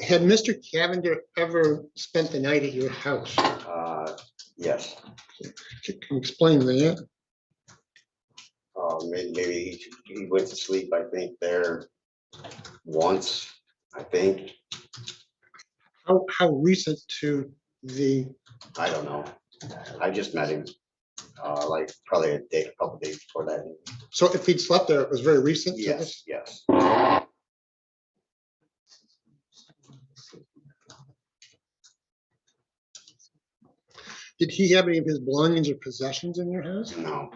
Had Mr. Cavender ever spent the night at your house? Yes. Can you explain that? Maybe he went to sleep, I think, there once, I think. How recent to the, I don't know. I just met him, like probably a couple days before that. so if he'd slept there, it was very recent? to Yes, this? yes. Did he have any of his belongings or possessions in your house? No,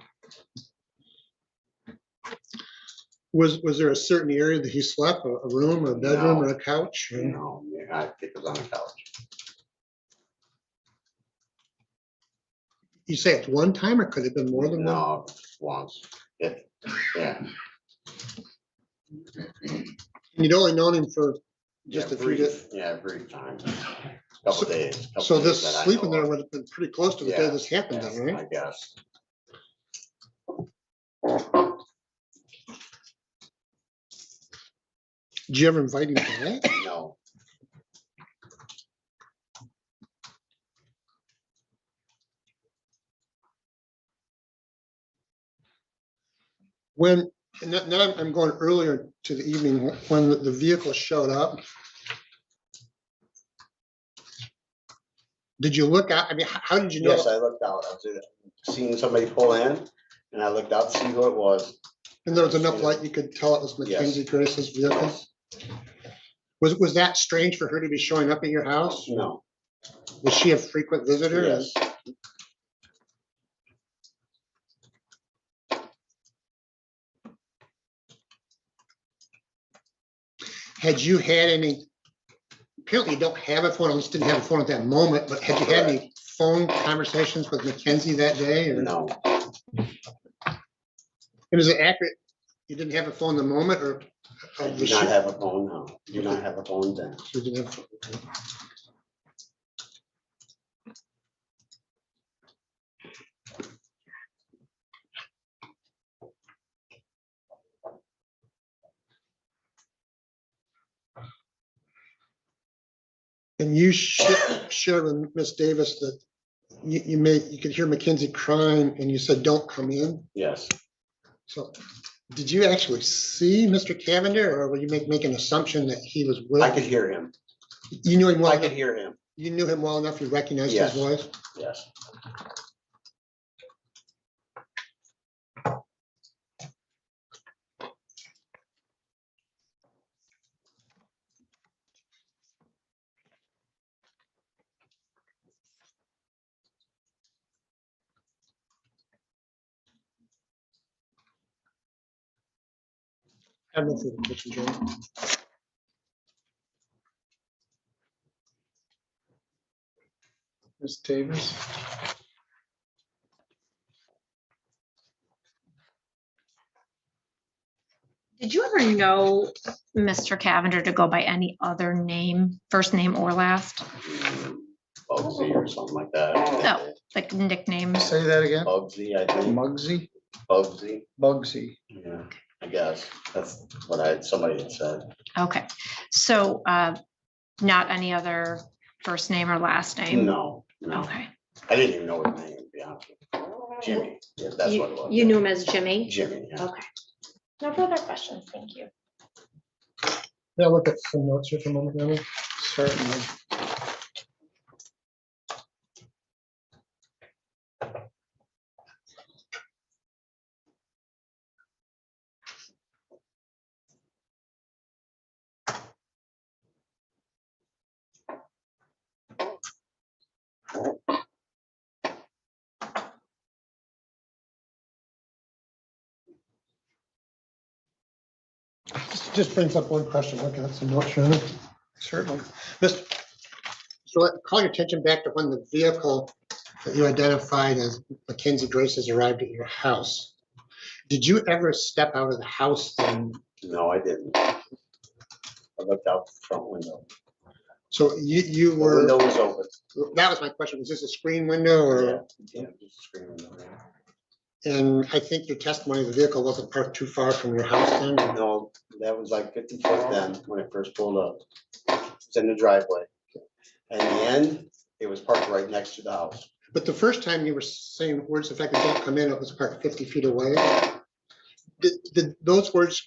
Was there a certain area that he slept, a room, or a bedroom, No. or a couch? or- no, I think it was on the couch. You say it's one time, or could it have been more than one? No, once. Yeah. You'd only known him for just Yeah, a few days. Yeah, brief time. Couple days. couple So days this that I sleeping know there of. would have been pretty close to the day Yeah, this happened, yes, then, right? I guess. Did you ever invite him back? No, When, and now I'm going earlier to the evening, when the vehicle showed up. Did you look out? I mean, how did you know? yes, I looked out. I was seeing somebody pull in and I looked out to see who it was. And there was enough light, you could tell it was Yes. Mackenzie Grace's vehicle? Was that strange for her to be showing up at your house? No, Was she a frequent visitor? yes, Had you had any, apparently you don't have a phone, at least didn't have a phone at that moment, but had you had any phone conversations with Mackenzie that day? or- no, And is it accurate? You didn't have a phone in the moment, or? I do not have a phone now. Do not have a phone then. You didn't have- okay. And you shared with Miss Davis that you could hear Mackenzie crying and you said, don't come in. Yes, So did you actually see Mr. Cavender, or will you make an assumption that he was with? I could hear him. You knew him well I could enough, hear him. you knew him well enough, you recognized his Yes. voice? Yes. I have no further questions, John. Ms. Davis? Did you ever know Mr. Cavender to go by any other name, first name or last, Bugsy or something like that. No. like nicknames? Say that again? Bugsy, I think. Mugsy? Bugsy, Bugsy. yeah, I guess. That's what somebody had said. Okay, so not any other first name or last name? No, no. Okay. I didn't even know his name, to be honest with you. Jimmy, yeah, that's what it was. You knew him as Jimmy? Jimmy, yeah. Okay. No further questions, thank you. Yeah, look at some notes here for a moment, Emily. Certainly. Just brings up one question. Okay, that's a note, Shannon. Certainly. So call your attention back to when the vehicle that you identified as Mackenzie Grace has arrived at your house. Did you ever step out of the house then? No, I didn't. I looked out the front window. So you The were, window was open. that was my question. Was this a screen window or? Yeah, just a screen window. And I think your testimony, the vehicle wasn't parked too far from your house then? No, that was like 50 foot then when it first pulled up. It's in the driveway. And in the end, it was parked right next to the house. But the first time you were saying words, the fact that don't come in, it was parked 50 feet away. Did those words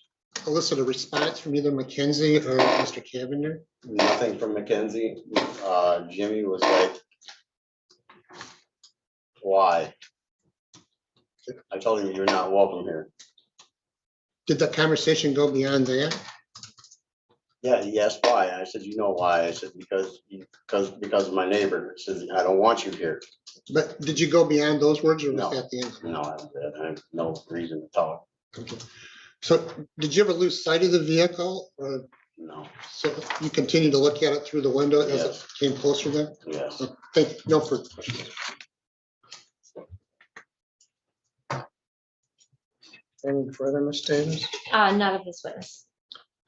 elicit a response from either Mackenzie or Mr. Cavender? Nothing from Mackenzie. Jimmy was like, why? I told him you're not welcome here. Did the conversation go beyond that? Yeah, he asked why. I said, you know why? I said, because of my neighbor. He says, I don't want you here. But did you go beyond those words or was No. that the end? No, I have no reason to talk. Okay. So did you ever lose sight of the vehicle? Or No, so you continue to look at it through the window as it Yes. came closer then? yes. Thank you. No further questions. Any further, Ms. Davis? Not of this witness.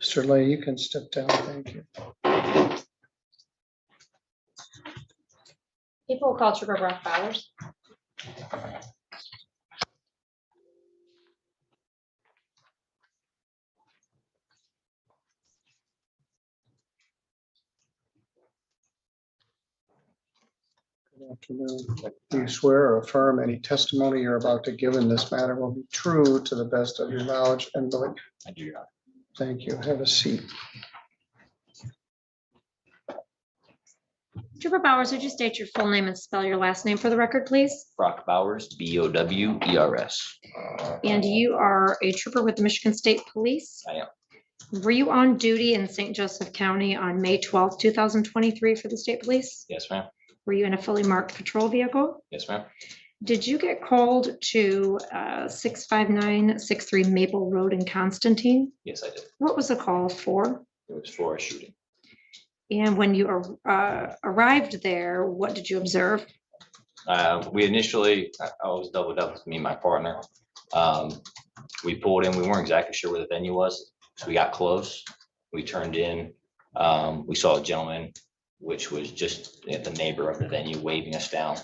Mr. Lay, you can step down. Thank you. People will call Trooper Brock Bowers. Good afternoon. Do you swear or affirm any testimony you're about to give in this matter will be true to the best of your knowledge and belief? I do, Your Honor. Thank you. Have a seat. Trooper Bowers, would you state your full name and spell your last name for the record, please? Brock Bowers, Bowers. And you are a trooper with the Michigan State Police? I am. Were you on duty in St. Joseph County on May 12th, 2023 for the state police? Yes, ma'am. Were you in a fully marked patrol vehicle? Yes, ma'am. Did you get called to 65963 Maple Road in Constantine? Yes, I did. What was the call for? It was for a shooting. And when you arrived there, what did you observe? We initially, I was doubled up with me and my partner. We pulled in, we weren't exactly sure where the venue was, so we got close. We turned in, we saw a gentleman, which was just the neighbor of the venue, waving us down.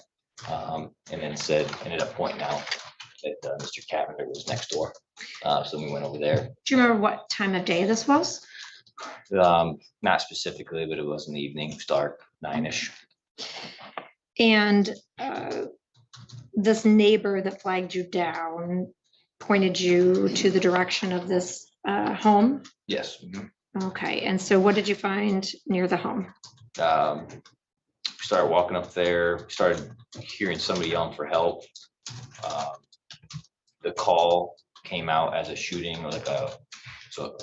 And then ended up pointing out that Mr. Cavender was next door. So we went over there. Do you remember what time of day this was? Not specifically, but it was in the evening, it was dark, 9-ish. And this neighbor that flagged you down pointed you to the direction of this home? Yes. Okay, and so what did you find near the home? We started walking up there, started hearing somebody yelling for help. The call came out as a shooting, or like a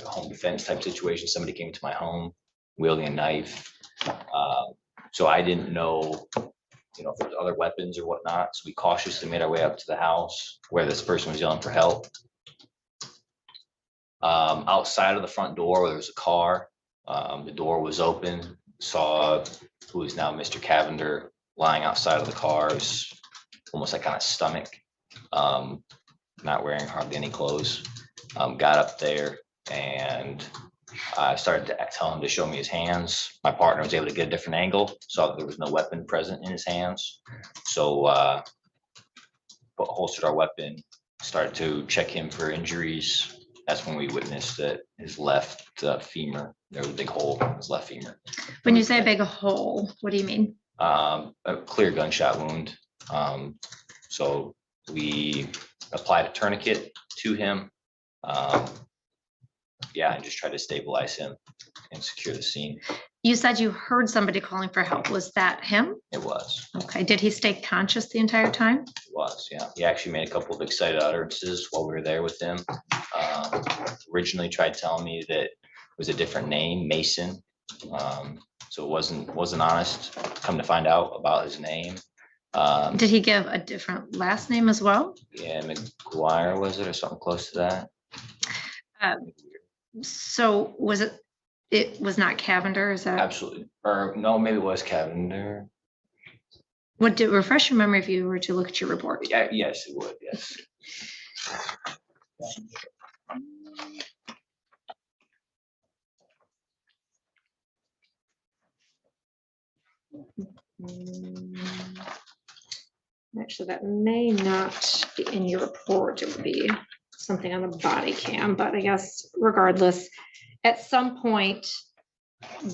home defense type situation. Somebody came to my home wielding a knife. So I didn't know, if there's other weapons or whatnot. So we cautiously made our way up to the house where this person was yelling for help. Outside of the front door, where there was a car, the door was open. Saw who is now Mr. Cavender lying outside of the car, almost like on his stomach, not wearing hardly any clothes. Got up there and I started to tell him to show me his hands. My partner was able to get a different angle, saw that there was no weapon present in his hands. So holstered our weapon, started to check him for injuries. That's when we witnessed that his left femur, there was a big hole in his left femur. When you say a big hole, what do you mean? A clear gunshot wound. So we applied a tourniquet to him. And just tried to stabilize him and secure the scene. You said you heard somebody calling for help. Was that him? It was. Okay, did he stay conscious the entire time? It was, yeah. He actually made a couple of excited utterances while we were there with him. Originally tried telling me that it was a different name, Mason. So it wasn't honest. Come to find out about his name. Did he give a different last name as well? Yeah, McGuire was it, or something close to that? So was it was not Cavender, is that? Absolutely. Or no, maybe it was Cavender. What did, refresh your memory if you were to look at your report? Yeah, yes, it would, yes. Actually, that may not be in your report. It would be something on the body cam, but I guess regardless, at some point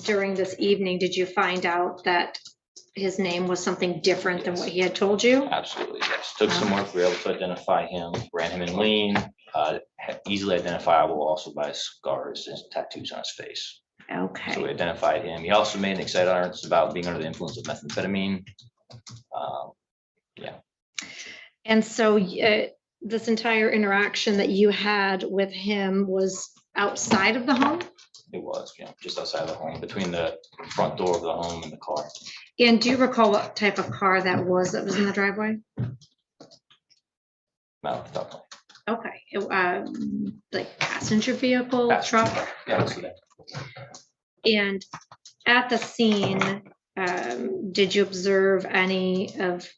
during this evening, did you find out that his name was something different than what he had told you? Absolutely, yes. Took some work, we were able to identify him, ran him in lean, easily identifiable also by scars and tattoos on his face. So we Okay, identified him. He also made an excited utterance about being under the influence of methamphetamine. and so this entire interaction that you had with him was outside of the home? It was, just outside the home, between the front door of the home and the car. And do you recall what type of car that was in the driveway? No, definitely. Okay, like passenger vehicle, Passenger. truck? Yeah, let's do that. And at the scene, did you observe any of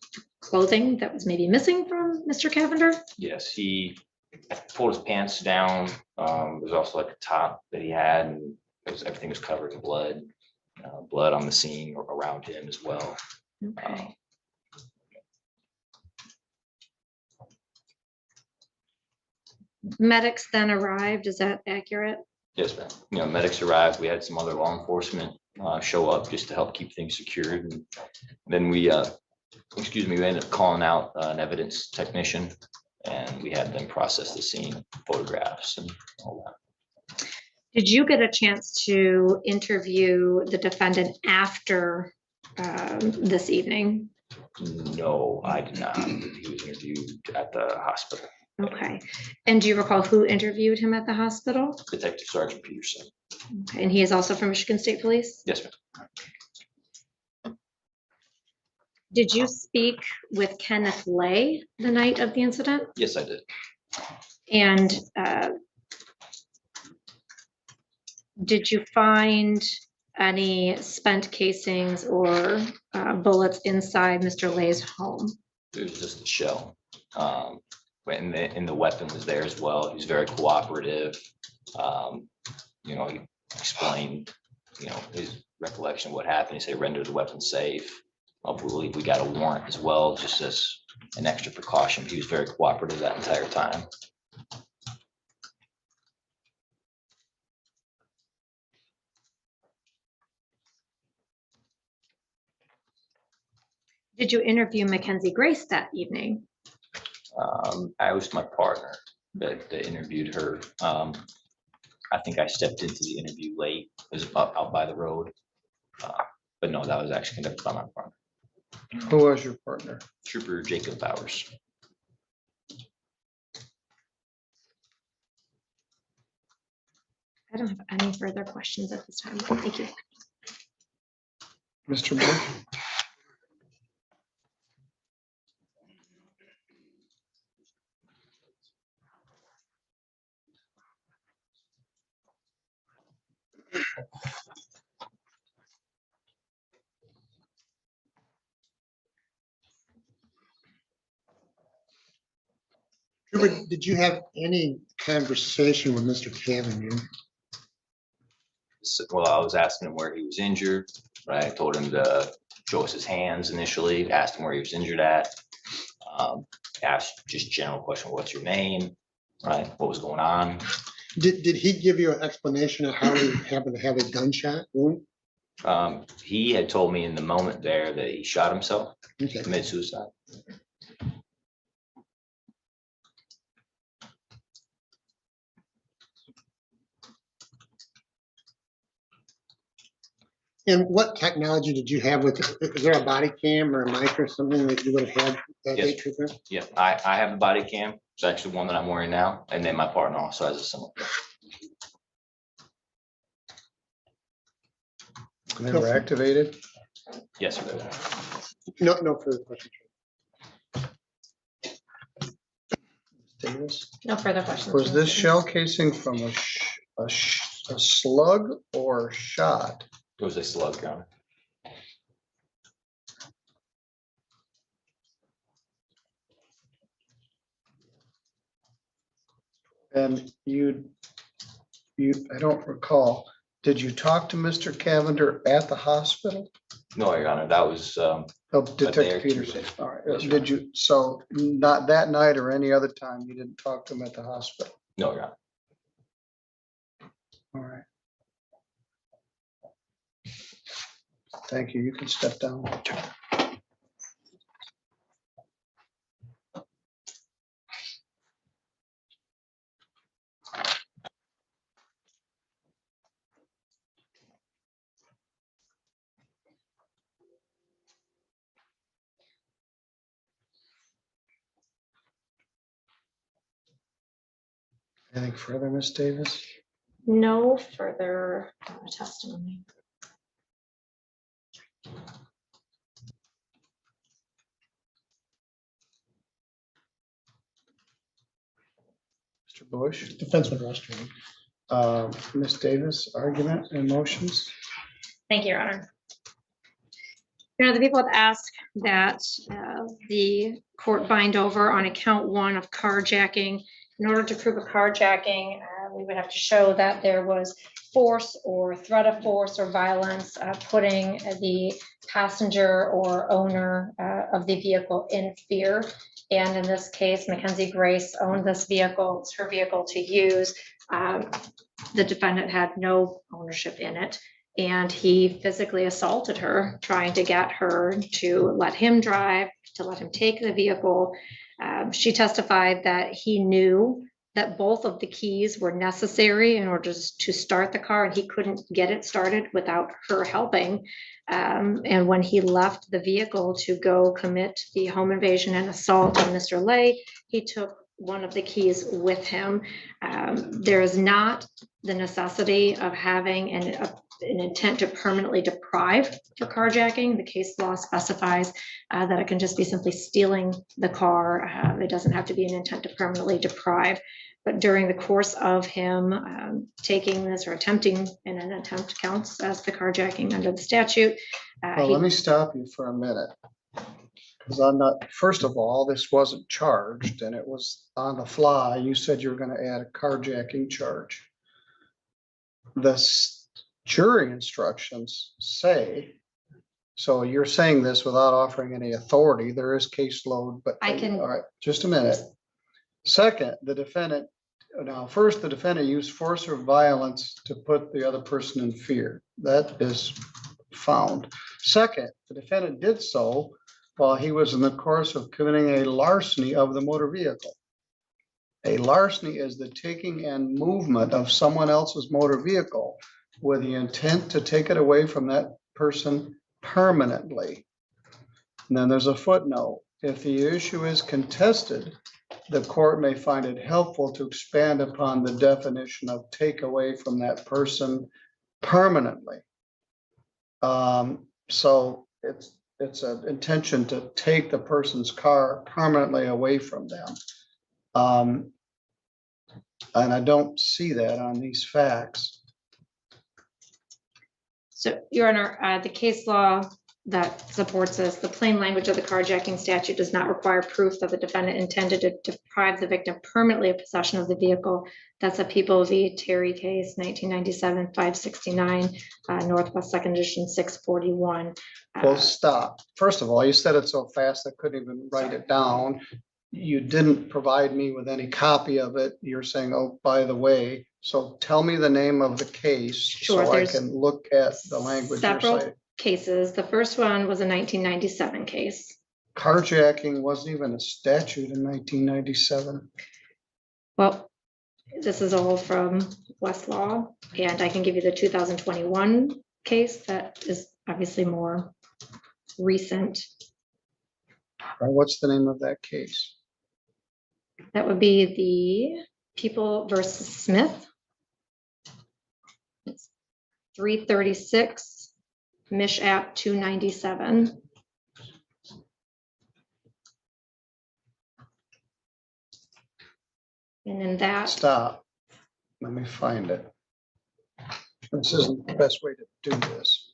clothing that was maybe missing from Mr. Cavender? Yes, he pulled his pants down. There's also like a top that he had, and everything was covered in blood. Blood on the scene or around him as well. Okay. Medics then arrived, is that accurate? Yes, ma'am. Medics arrived. We had some other law enforcement show up just to help keep things secured. And then we ended up calling out an evidence technician, and we had them process the scene, photographs and all that. Did you get a chance to interview the defendant after this evening? No, I did not. He was interviewed at the hospital. Okay, and do you recall who interviewed him at the hospital? Detective Sergeant Peterson. Okay, and he is also from Michigan State Police? Yes, ma'am. Did you speak with Kenneth Lay the night of the incident? Yes, I did. And did you find any spent casings or bullets inside Mr. Lay's home? It was just a shell. And the weapon was there as well. He was very cooperative. He explained, his recollection of what happened. He said, render the weapon safe. I believe we got a warrant as well, just as an extra precaution. He was very cooperative that entire time. Did you interview Mackenzie Grace that evening? I was my partner that interviewed her. I think I stepped into the interview late. It was out by the road. But no, that was actually conducted by my partner, Who was your partner? Trooper Jacob Bowers. I don't have any further questions at this time. Thank you. Mr. Bush? Trooper, did you have any conversation with Mr. Cavender? Well, I was asking him where he was injured, right? I told him to show us his hands initially, asked him where he was injured at. Asked just general question, what's your name, right? What was going on? Did he give you an explanation of how he happened to have a gunshot wound? He had told me in the moment there that he shot himself, Okay. committed suicide. And what technology did you have with, is there a body cam or a mic or something that you would have had that day, Yes. Trooper? Yeah, I have a body cam. It's actually one that I'm wearing now. And then my partner also has a similar. They were activated? Yes, sir. No further questions. Davis? No further questions. Was this shell casing from a slug or shot? It was a slug, Your Honor. And I don't recall, did you talk to Mr. Cavender at the hospital? No, Your Honor, that was, Oh, day or Detective two Peterson, later. all right. Yes, Your Did you, so not that night or any other time, you didn't talk to him at the hospital? no, Your Honor. All right. Thank you. You can step down. Anything further, Ms. Davis? No further testimony. Mr. Bush? Defense would rest. Your Honor. Ms. Davis, argument and motions? Thank you, Your Honor. Your Honor, the people have asked that the court bind over on account 1 of carjacking. In order to prove a carjacking, we would have to show that there was force or threat of force or violence, putting the passenger or owner of the vehicle in fear. And in this case, Mackenzie Grace owned this vehicle. It's her vehicle to use. The defendant had no ownership in it. And he physically assaulted her, trying to get her to let him drive, to let him take the vehicle. She testified that he knew that both of the keys were necessary in order to start the car, and he couldn't get it started without her helping. And when he left the vehicle to go commit the home invasion and assault on Mr. Lay, he took one of the keys with him. There is not the necessity of having an intent to permanently deprive for carjacking. The case law specifies that it can just be simply stealing the car. It doesn't have to be an intent to permanently deprive. But during the course of him taking this or attempting, and an attempt counts as the carjacking under the statute. Well, let me stop you for a minute. Because I'm not, first of all, this wasn't charged and it was on the fly. You said you were going to add a carjacking charge. The jury instructions say, so you're saying this without offering any authority. There is caseload, but I can- all right, just a minute. Second, the defendant, now first, the defendant used force or violence to put the other person in fear. That is found. Second, the defendant did so while he was in the course of committing a larceny of the motor vehicle. A larceny is the taking and movement of someone else's motor vehicle with the intent to take it away from that person permanently. And then there's a footnote. If the issue is contested, the court may find it helpful to expand upon the definition of take away from that person permanently. So it's an intention to take the person's car permanently away from them. And I don't see that on these facts. So, Your Honor, the case law that supports this, the plain language of the carjacking statute does not require proof that the defendant intended to deprive the victim permanently of possession of the vehicle. That's a People v. Terry case, 1997, 569, Northwest Second Edition, 641. Well, stop. First of all, you said it so fast I couldn't even write it down. You didn't provide me with any copy of it. You're saying, oh, by the way, so tell me the name of the case Sure, so I there's can look at the language you're several saying. cases. The first one was a 1997 case. Carjacking wasn't even a statute in 1997. Well, this is all from Westlaw, and I can give you the 2021 case that is obviously more recent. Or what's the name of that case? That would be the People versus Smith. It's 336, Mish App 297. And then that, Stop. Let me find it. This isn't the best way to do this.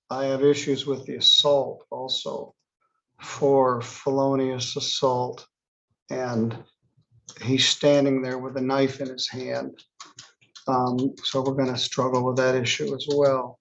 I have issues with the assault also for felonious assault. And he's standing there with a knife in his hand. So we're going to struggle with that issue as well.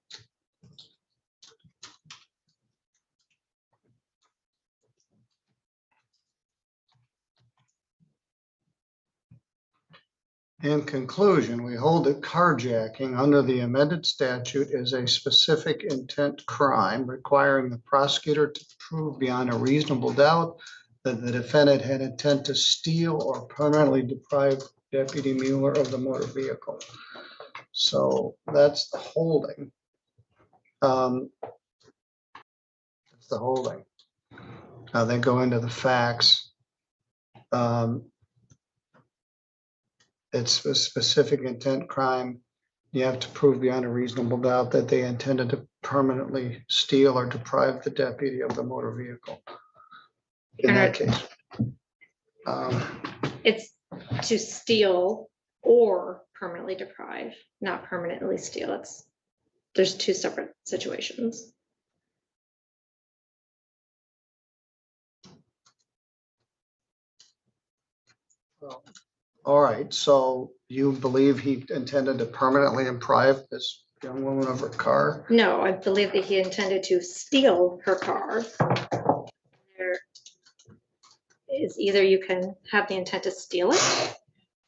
In conclusion, we hold that carjacking under the amended statute is a specific intent crime requiring the prosecutor to prove beyond a reasonable doubt that the defendant had intent to steal or permanently deprive Deputy Mueller of the motor vehicle. So that's the holding. That's the holding. Now they go into the facts. It's a specific intent crime. You have to prove beyond a reasonable doubt that they intended to permanently steal or deprive the deputy of the motor vehicle. In that case. It's to steal or permanently deprive, not permanently steal. There's two separate situations. Well, all right, so you believe he intended to permanently deprive this young woman of her car? No, I believe that he intended to steal her car. There is either you can have the intent to steal it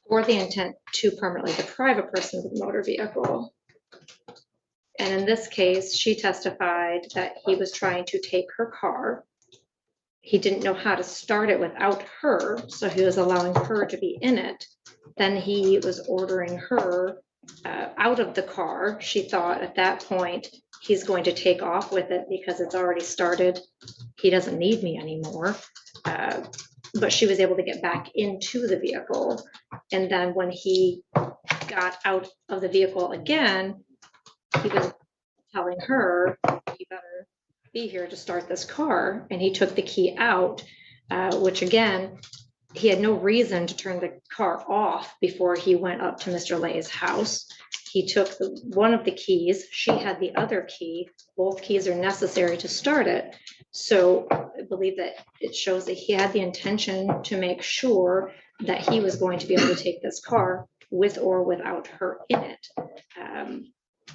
or the intent to permanently deprive a person of the motor vehicle. And in this case, she testified that he was trying to take her car. He didn't know how to start it without her, so he was allowing her to be in it. Then he was ordering her out of the car. She thought at that point, he's going to take off with it because it's already started. He doesn't need me anymore. But she was able to get back into the vehicle. And then when he got out of the vehicle again, he was telling her, you better be here to start this car. And he took the key out, which again, he had no reason to turn the car off before he went up to Mr. Lay's house. He took one of the keys, she had the other key. Both keys are necessary to start it. So I believe that it shows that he had the intention to make sure that he was going to be able to take this car with or without her in it.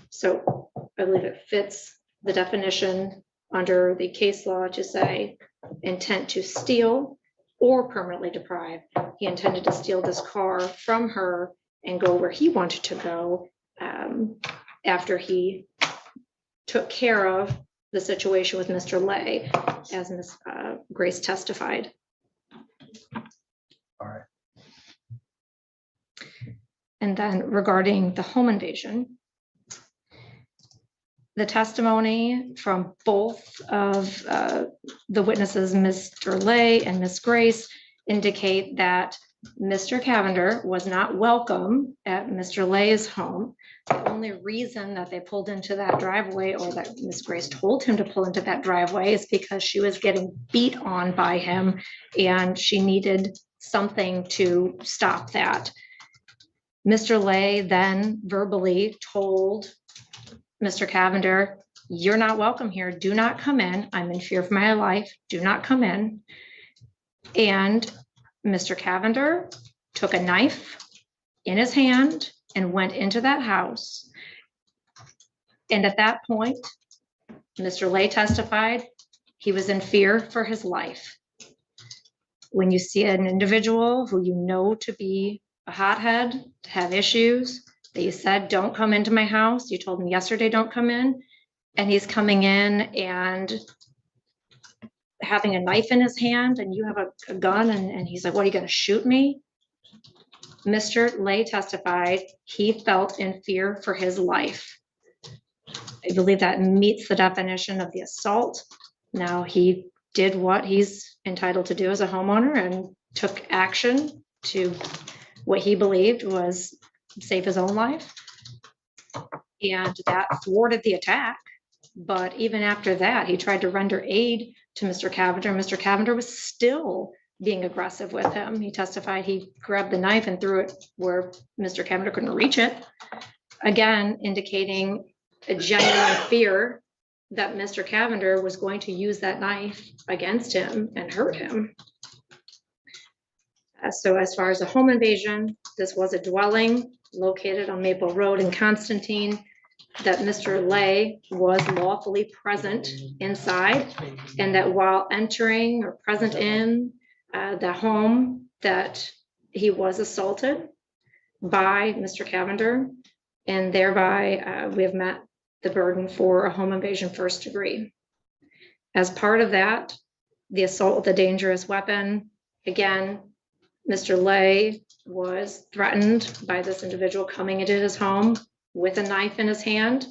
So I believe it fits the definition under the case law to say intent to steal or permanently deprive. He intended to steal this car from her and go where he wanted to go after he took care of the situation with Mr. Lay, as Ms. Grace testified. All right. And then regarding the home invasion, the testimony from both of the witnesses, Mr. Lay and Ms. Grace, indicate that Mr. Cavender was not welcome at Mr. Lay's home. The only reason that they pulled into that driveway, or that Ms. Grace told him to pull into that driveway, is because she was getting beat on by him and she needed something to stop that. Mr. Lay then verbally told Mr. Cavender, "You're not welcome here. Do not come in. I'm in fear for my life. Do not come in." And Mr. Cavender took a knife in his hand and went into that house. And at that point, Mr. Lay testified he was in fear for his life. When you see an individual who you know to be a hothead, to have issues, that you said, "Don't come into my house," you told him yesterday, "Don't come in," and he's coming in and having a knife in his hand and you have a gun and he's like, "What, are you going to shoot me?" Mr. Lay testified he felt in fear for his life. I believe that meets the definition of the assault. Now, he did what he's entitled to do as a homeowner and took action to what he believed was save his own life. And that thwarted the attack. But even after that, he tried to render aid to Mr. Cavender. Mr. Cavender was still being aggressive with him. He testified he grabbed the knife and threw it where Mr. Cavender couldn't reach it. Again, indicating a genuine fear that Mr. Cavender was going to use that knife against him and hurt him. So as far as a home invasion, this was a dwelling located on Maple Road in Constantine, that Mr. Lay was lawfully present inside, and that while entering or present in the home, that he was assaulted by Mr. Cavender, and thereby we have met the burden for a home invasion first degree. As part of that, the assault with a dangerous weapon, again, Mr. Lay was threatened by this individual coming into his home with a knife in his hand.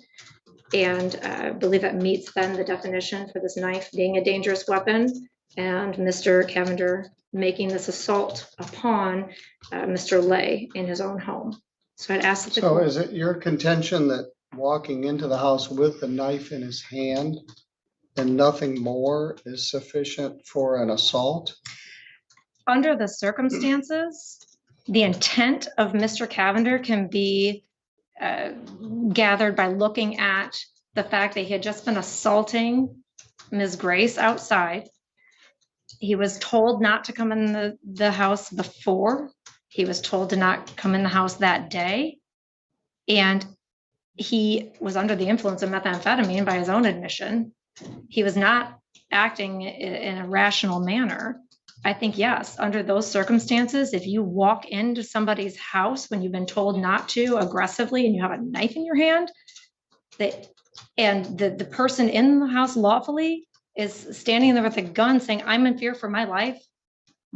And I believe that meets then the definition for this knife being a dangerous weapon, and Mr. Cavender making this assault upon Mr. Lay in his own home. So I'd ask that the So court- is it your contention that walking into the house with the knife in his hand and nothing more is sufficient for an assault? under the circumstances, the intent of Mr. Cavender can be gathered by looking at the fact that he had just been assaulting Ms. Grace outside. He was told not to come in the house before. He was told to not come in the house that day. And he was under the influence of methamphetamine by his own admission. He was not acting in a rational manner. I think, yes, under those circumstances, if you walk into somebody's house when you've been told not to aggressively and you have a knife in your hand, and the person in the house lawfully is standing there with a gun saying, I'm in fear for my life,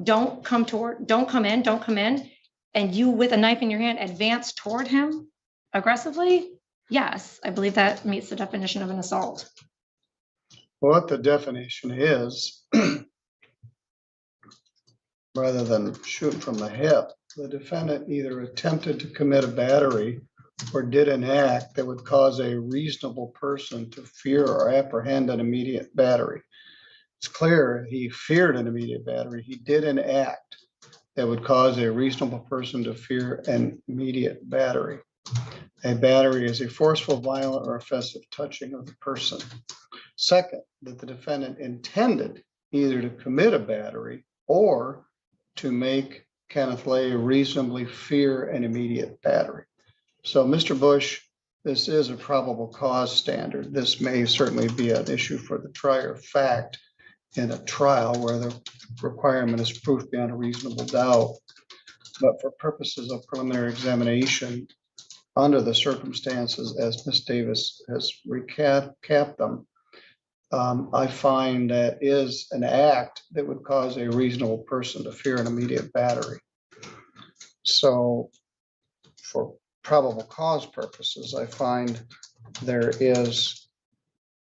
don't come in, and you with a knife in your hand advance toward him aggressively, yes, I believe that meets the definition of an assault. What the definition is, rather than shoot from the hip, the defendant either attempted to commit a battery or did an act that would cause a reasonable person to fear or apprehend an immediate battery. It's clear he feared an immediate battery. He did an act that would cause a reasonable person to fear an immediate battery. A battery is a forceful, violent, or offensive touching of the person. Second, that the defendant intended either to commit a battery or to make Kenneth Lay reasonably fear an immediate battery. So, Mr. Bush, this is a probable cause standard. This may certainly be an issue for the trier of fact in a trial where the requirement is proof beyond a reasonable doubt. But for purposes of preliminary examination, under the circumstances as Ms. Davis has recapped them, I find that is an act that would cause a reasonable person to fear an immediate battery. So for probable cause purposes, I find there is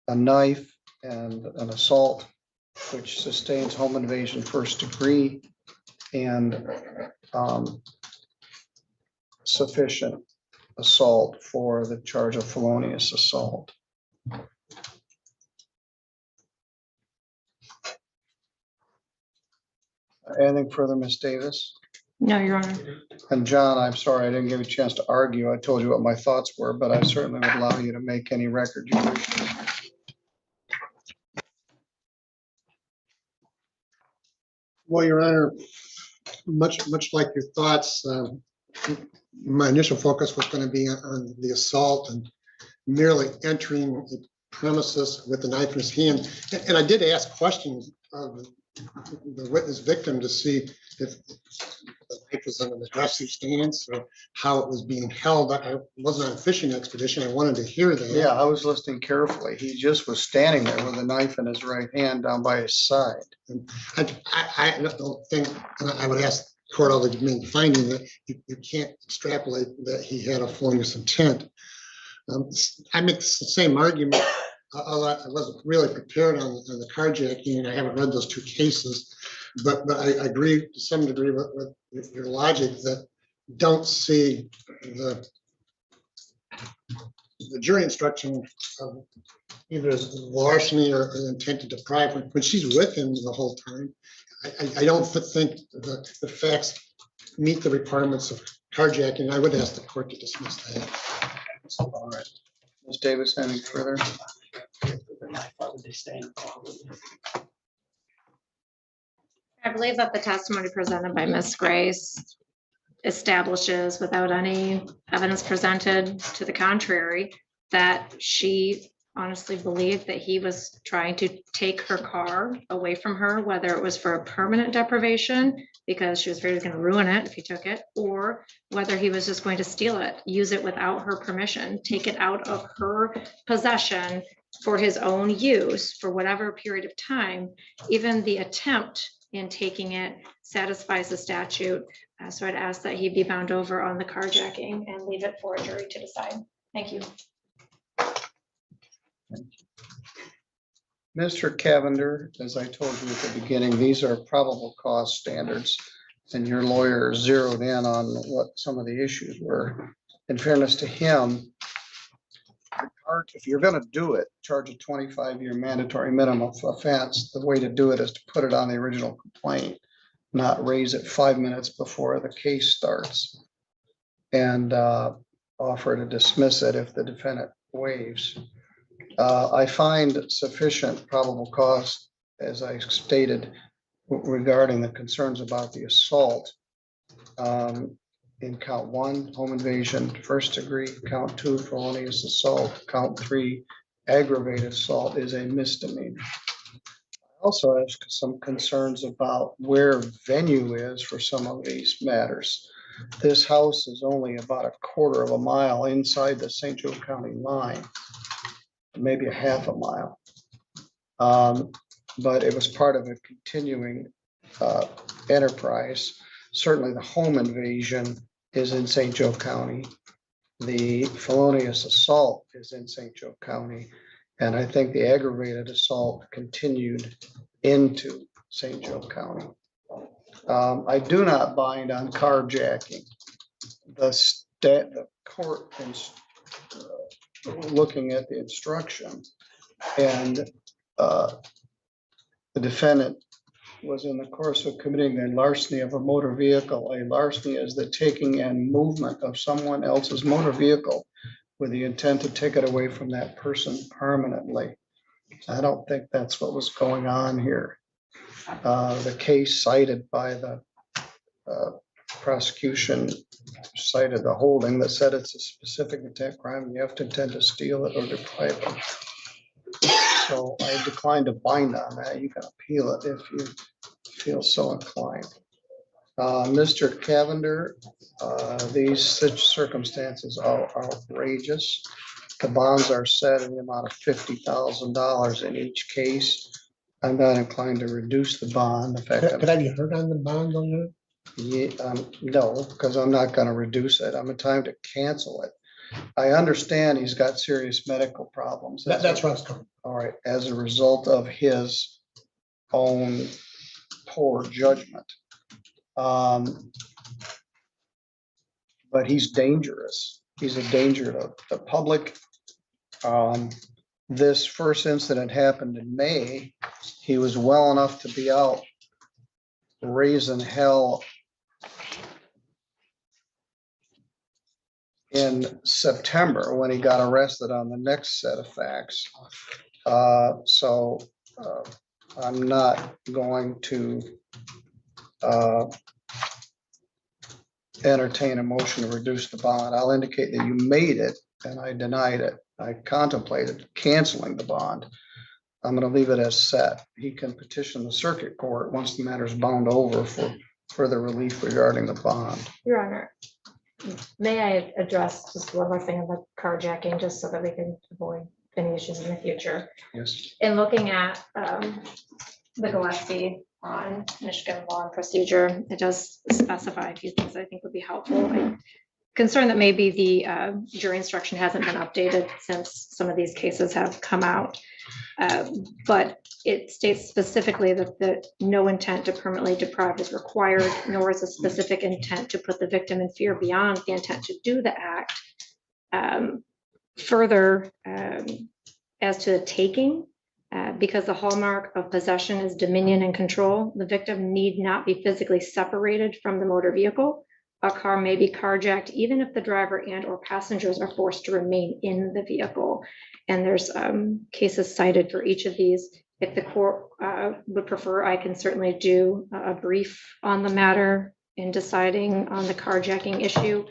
a knife and an assault which sustains home invasion first degree and sufficient assault for the charge of felonious assault. Anything further, Ms. Davis? No, Your Honor. And John, I'm sorry, I didn't give you a chance to argue. I told you what my thoughts were, but I certainly would allow you to make any record you wish. Well, Your Honor, much like your thoughts, my initial focus was going to be on the assault and merely entering the premises with the knife in his hand. And I did ask questions of the witness victim to see if the knife was in an aggressive stance or how it was being held. I wasn't on a fishing expedition. I wanted to hear that. Yeah, I was listening carefully. He just was standing there with a knife in his right hand down by his side. I don't think, and I would ask the court all the main finding that you can't extrapolate that he had a felonious intent. I make the same argument. I wasn't really prepared on the carjacking, and I haven't read those two cases, but I agree to some degree with your logic that don't see the jury instruction of either as larceny or intent to deprive when she's with him the whole time. I don't think the facts meet the requirements of carjacking. I would ask the court to dismiss that. All right. Ms. Davis, any further? I believe that the testimony presented by Ms. Grace establishes, without any evidence presented to the contrary, that she honestly believed that he was trying to take her car away from her, whether it was for a permanent deprivation, because she was afraid he was going to ruin it if he took it, or whether he was just going to steal it, use it without her permission, take it out of her possession for his own use for whatever period of time. Even the attempt in taking it satisfies the statute. So I'd ask that he be bound over on the carjacking and leave it for a jury to decide. Thank you. Mr. Cavender, as I told you at the beginning, these are probable cause standards, and your lawyer zeroed in on what some of the issues were. In fairness to him, if you're going to do it, charge a 25-year mandatory minimum offense. The way to do it is to put it on the original complaint, not raise it 5 minutes before the case starts, and offer to dismiss it if the defendant waives. I find sufficient probable cause, as I stated, regarding the concerns about the assault in count 1, home invasion, first degree, count 2, felonious assault, count 3, aggravated assault is a misdemeanor. I also have some concerns about where venue is for some of these matters. This house is only about a quarter of a mile inside the St. Joe County line, maybe a half a mile. But it was part of a continuing enterprise. Certainly the home invasion is in St. Joe County. The felonious assault is in St. Joe County. And I think the aggravated assault continued into St. Joe County. I do not bind on carjacking. The court is looking at the instruction, and the defendant was in the course of committing a larceny of a motor vehicle. A larceny is the taking and movement of someone else's motor vehicle with the intent to take it away from that person permanently. I don't think that's what was going on here. The case cited by the prosecution cited the holding that said it's a specific intent crime and you have to intend to steal it or deprive it. So I declined to bind on that. You can appeal it if you feel so inclined. Mr. Cavender, these such circumstances are outrageous. The bonds are set in the amount of $50,000 in each case. I'm not inclined to reduce the bond. In fact, Could I be heard on the bond on that? yeah, no, because I'm not going to reduce it. I'm in time to cancel it. I understand he's got serious medical problems. That's where I was coming. All right, as a result of his own poor judgment. But he's dangerous. He's a danger to the public. This first incident happened in May. He was well enough to be out raising hell in September when he got arrested on the next set of facts. So I'm not going to entertain a motion to reduce the bond. I'll indicate that you made it and I denied it. I contemplated canceling the bond. I'm going to leave it as set. He can petition the circuit court once the matter is bound over for further relief regarding the bond. Your Honor, may I address just one more thing about carjacking, just so that we can avoid any issues in the future? Yes. In looking at the Gillespie on Michigan law and procedure, it does specify a few things I think would be helpful. I'm concerned that maybe the jury instruction hasn't been updated since some of these cases have come out. But it states specifically that no intent to permanently deprive is required, nor is a specific intent to put the victim in fear beyond the intent to do the act. Further, as to the taking, Because the hallmark of possession is dominion and control, the victim need not be physically separated from the motor vehicle. A car may be carjacked even if the driver and or passengers are forced to remain in the vehicle. And there's cases cited for each of these. If the court would prefer, I can certainly do a brief on the matter in deciding on the carjacking issue.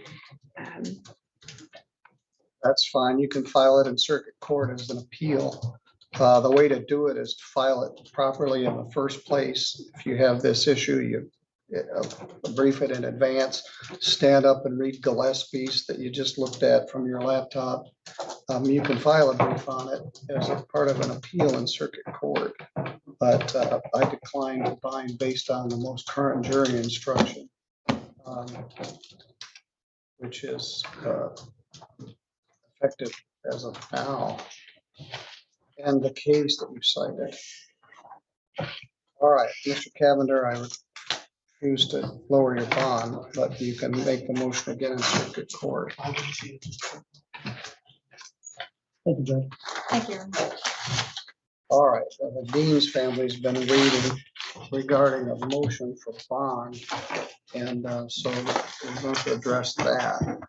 That's fine. You can file it in circuit court as an appeal. The way to do it is to file it properly in the first place. If you have this issue, you brief it in advance, stand up and read Gillespie's that you just looked at from your laptop. You can file a brief on it as a part of an appeal in circuit court. But I declined to bind based on the most current jury instruction, which is effective as of now, and the case that you cited. All right, Mr. Cavender, I refuse to lower your bond, but you can make the motion again in circuit court. Thank you, Judge. Thank you. All right, the Dean's family's been waiting regarding a motion for bond, and so we're going to address that.